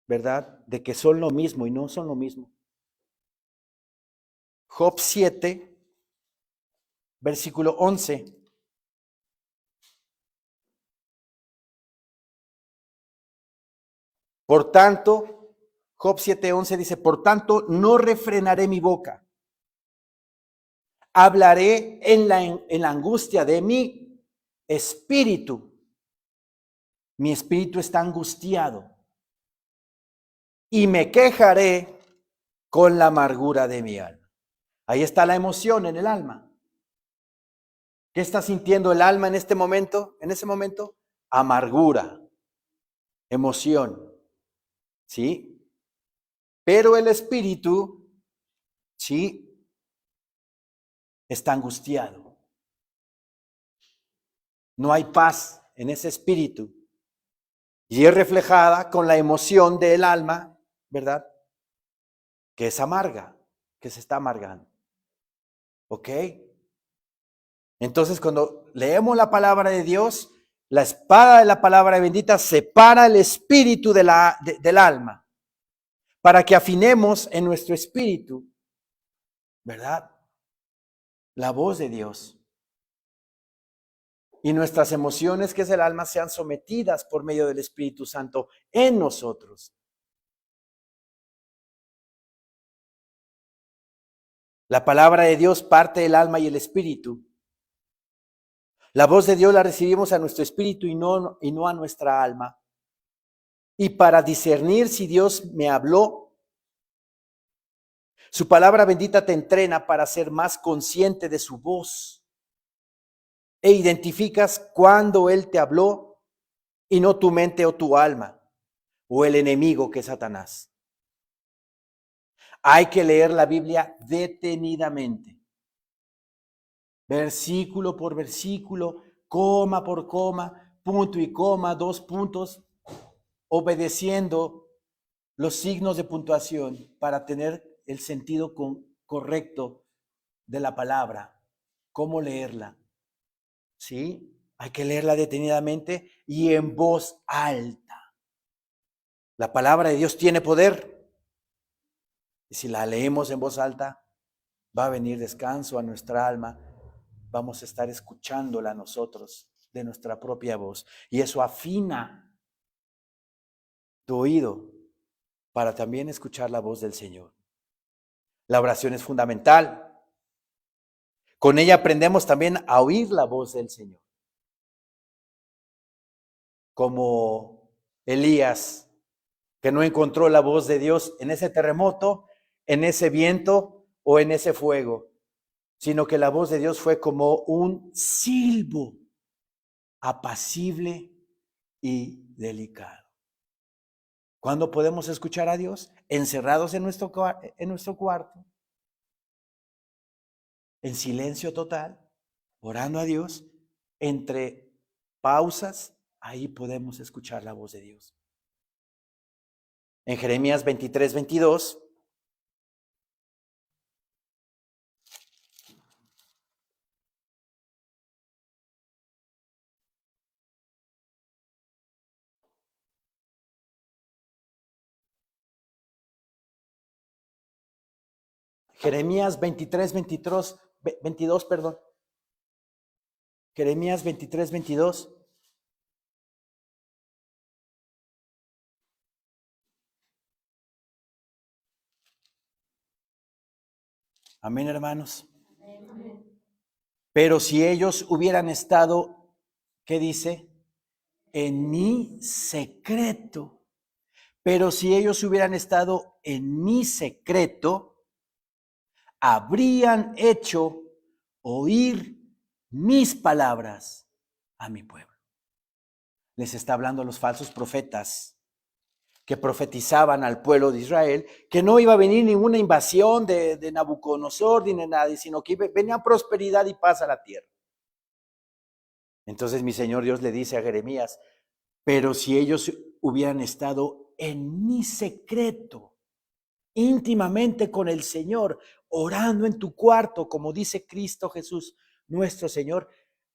¿verdad? De que son lo mismo y no son lo mismo. Job 7, versículo 11. Por tanto, Job 7:11 dice, por tanto, no refrenaré mi boca. Hablaré en la angustia de mi espíritu. mi espíritu está angustiado y me quejaré con la amargura de mi alma. Ahí está la emoción en el alma. ¿Qué está sintiendo el alma en este momento? En ese momento, amargura, emoción, ¿sí? Pero el espíritu, ¿sí? Está angustiado. No hay paz en ese espíritu. Y es reflejada con la emoción del alma, ¿verdad? Que es amarga, que se está amargando. ¿Ok? Entonces, cuando leemos la palabra de Dios, la espada de la palabra bendita separa el espíritu del alma para que afinemos en nuestro espíritu, ¿verdad? La voz de Dios. Y nuestras emociones, que es el alma, sean sometidas por medio del Espíritu Santo en nosotros. La palabra de Dios parte del alma y el espíritu. La voz de Dios la recibimos a nuestro espíritu y no a nuestra alma. Y para discernir si Dios me habló, su palabra bendita te entrena para ser más consciente de su voz. E identificas cuando Él te habló y no tu mente o tu alma o el enemigo que es Satanás. Hay que leer la Biblia detenidamente, versículo por versículo, coma por coma, punto y coma, 2 puntos, obedeciendo los signos de puntuación para tener el sentido correcto de la palabra, cómo leerla. ¿Sí? Hay que leerla detenidamente y en voz alta. La palabra de Dios tiene poder. Y si la leemos en voz alta, va a venir descanso a nuestra alma. Vamos a estar escuchándola nosotros de nuestra propia voz. Y eso afina tu oído para también escuchar la voz del Señor. La oración es fundamental. Con ella aprendemos también a oír la voz del Señor. Como Elías, que no encontró la voz de Dios en ese terremoto, en ese viento o en ese fuego, sino que la voz de Dios fue como un silbo apacible y delicado. ¿Cuándo podemos escuchar a Dios? Encerrados en nuestro cuarto, en silencio total, orando a Dios, entre pausas, ahí podemos escuchar la voz de Dios. En Jeremías 23:22, Jeremías 22, perdón. Jeremías 23:22. Amén, hermanos. Pero si ellos hubieran estado, ¿qué dice? En mi secreto. Pero si ellos hubieran estado en mi secreto, habrían hecho oír mis palabras a mi pueblo. Les está hablando a los falsos profetas que profetizaban al pueblo de Israel que no iba a venir ninguna invasión de Nabucodonosor ni de nadie, sino que venía prosperidad y paz a la tierra. Entonces mi Señor Dios le dice a Jeremías, pero si ellos hubieran estado en mi secreto, íntimamente con el Señor, orando en tu cuarto, como dice Cristo Jesús, nuestro Señor,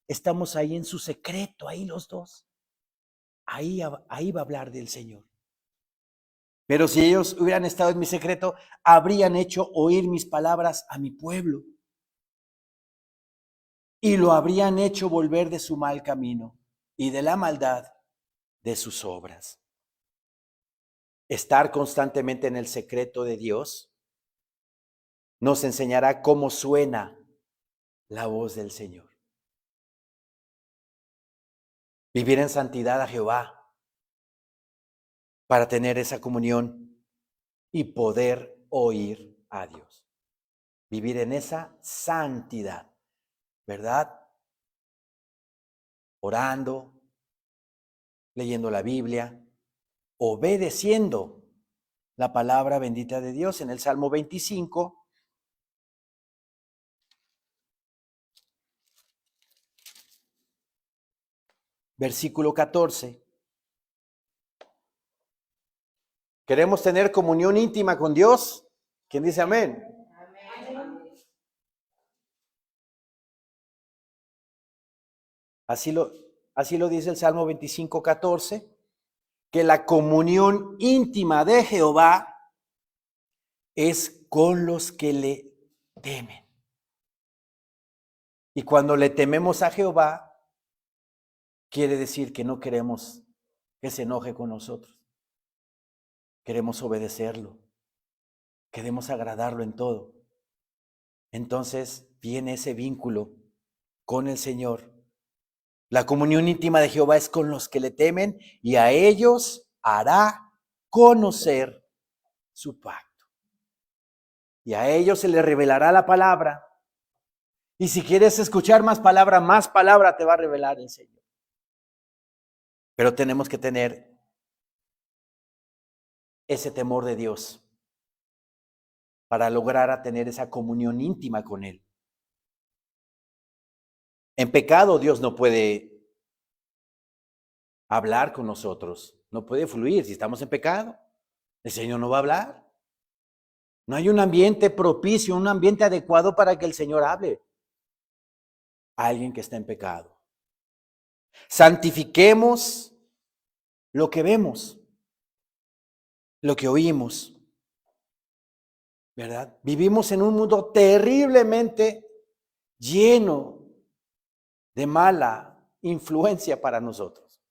estamos ahí en su secreto, ahí los dos. Ahí va a hablar del Señor. Pero si ellos hubieran estado en mi secreto, habrían hecho oír mis palabras a mi pueblo y lo habrían hecho volver de su mal camino y de la maldad de sus obras. Estar constantemente en el secreto de Dios nos enseñará cómo suena la voz del Señor. Vivir en santidad a Jehová para tener esa comunión y poder oír a Dios. Vivir en esa santidad, ¿verdad? Orando, leyendo la Biblia, obedeciendo la palabra bendita de Dios. En el Salmo 25, versículo 14. ¿Queremos tener comunión íntima con Dios? ¿Quién dice amén? Amén. Así lo dice el Salmo 25, 14, que la comunión íntima de Jehová es con los que le temen. Y cuando le tememos a Jehová, quiere decir que no queremos que se enoje con nosotros. Queremos obedecerlo. Queremos agradarlo en todo. Entonces viene ese vínculo con el Señor. La comunión íntima de Jehová es con los que le temen y a ellos hará conocer su pacto. Y a ellos se les revelará la palabra. Y si quieres escuchar más palabra te va a revelar el Señor. Pero tenemos que tener ese temor de Dios para lograr a tener esa comunión íntima con Él. En pecado Dios no puede hablar con nosotros, no puede fluir. Si estamos en pecado, el Señor no va a hablar. No hay un ambiente propicio, un ambiente adecuado para que el Señor hable a alguien que está en pecado. Santifiquemos lo que vemos, lo que oímos, ¿verdad? Vivimos en un mundo terriblemente lleno de mala influencia para nosotros.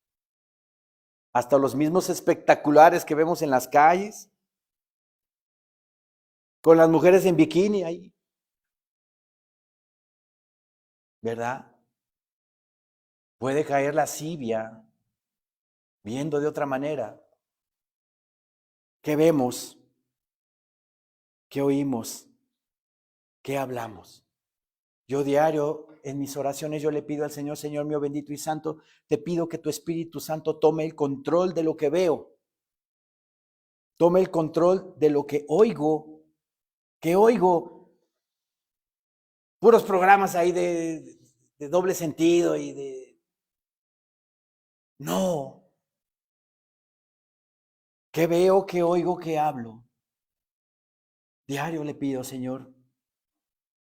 Hasta los mismos espectaculares que vemos en las calles, con las mujeres en bikini ahí, ¿verdad? Puede caer lascivia, viendo de otra manera. ¿Qué vemos? ¿Qué oímos? ¿Qué hablamos? Yo diario, en mis oraciones, yo le pido al Señor, Señor mío bendito y santo, te pido que tu Espíritu Santo tome el control de lo que veo. Tome el control de lo que oigo. Que oigo puros programas ahí de doble sentido y de... No. ¿Qué veo, qué oigo, qué hablo? Diario le pido, Señor.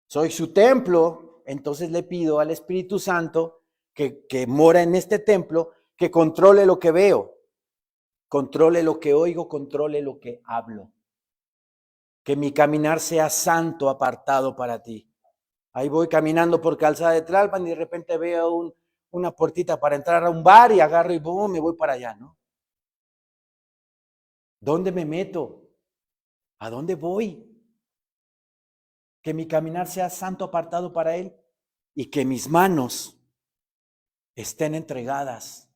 Soy su templo, entonces le pido al Espíritu Santo que mora en este templo, que controle lo que veo, controle lo que oigo, controle lo que hablo. Que mi caminar sea santo, apartado para ti. Ahí voy caminando por Calzada de Tlalpan y de repente veo una puertita para entrar a un bar y agarro y boom, me voy para allá, ¿no? ¿Dónde me meto? ¿A dónde voy? Que mi caminar sea santo, apartado para Él y que mis manos estén entregadas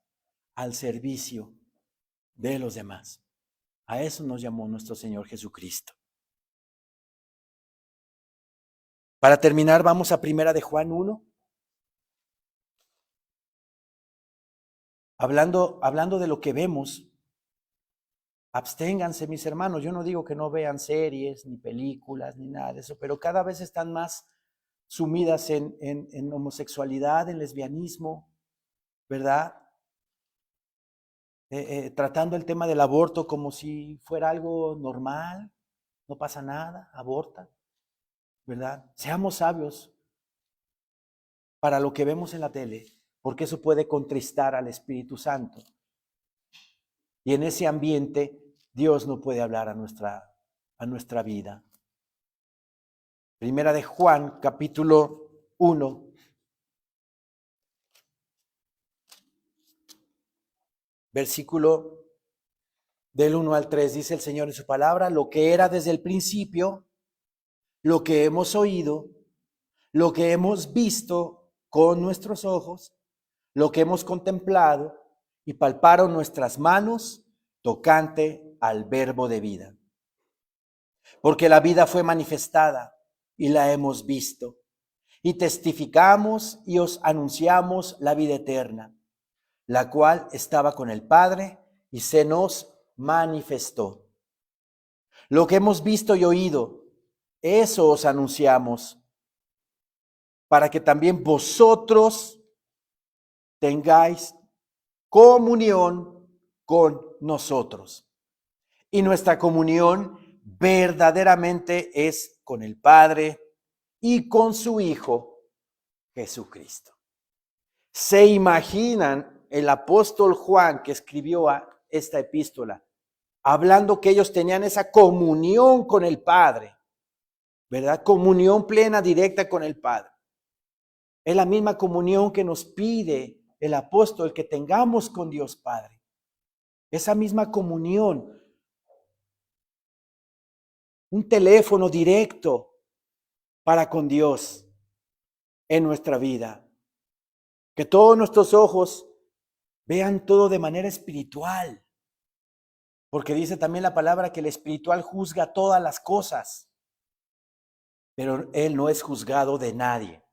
al servicio de los demás. A eso nos llamó nuestro Señor Jesucristo. Para terminar, vamos a Primera de Juan 1. Hablando de lo que vemos, absténganse, mis hermanos. Yo no digo que no vean series, ni películas, ni nada de eso, pero cada vez están más sumidas en homosexualidad, en lesbianismo, ¿verdad? Tratando el tema del aborto como si fuera algo normal, no pasa nada, aborta, ¿verdad? Seamos sabios para lo que vemos en la tele, porque eso puede contristar al Espíritu Santo. Y en ese ambiente Dios no puede hablar a nuestra vida. Primera de Juan, capítulo 1. Versículo del 1 al 3, dice el Señor en su palabra, lo que era desde el principio, lo que hemos oído, lo que hemos visto con nuestros ojos, lo que hemos contemplado y palparon nuestras manos tocante al verbo de vida. Porque la vida fue manifestada y la hemos visto, y testificamos y os anunciamos la vida eterna, la cual estaba con el Padre y se nos manifestó. Lo que hemos visto y oído, eso os anunciamos, para que también vosotros tengáis comunión con nosotros. Y nuestra comunión verdaderamente es con el Padre y con su Hijo Jesucristo. ¿Se imaginan el apóstol Juan, que escribió esta epístola, hablando que ellos tenían esa comunión con el Padre, ¿verdad? Comunión plena, directa con el Padre. Es la misma comunión que nos pide el apóstol que tengamos con Dios Padre. Esa misma comunión. Un teléfono directo para con Dios en nuestra vida. Que todos nuestros ojos vean todo de manera espiritual. Porque dice también la palabra que el espiritual juzga todas las cosas. Pero él no es juzgado de nadie.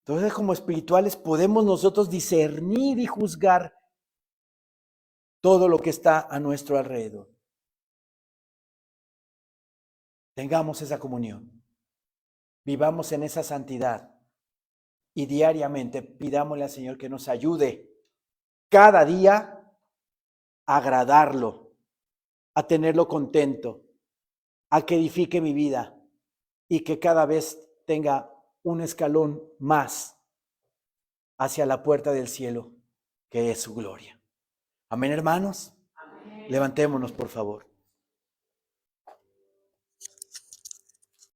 Entonces, como espirituales podemos nosotros discernir y juzgar todo lo que está a nuestro alrededor. Tengamos esa comunión. Vivamos en esa santidad. Y diariamente pidámosle al Señor que nos ayude cada día a agradarlo, a tenerlo contento, a que edifique mi vida y que cada vez tenga un escalón más hacia la puerta del cielo, que es su gloria. Amén, hermanos. Amén. Levantémonos, por favor.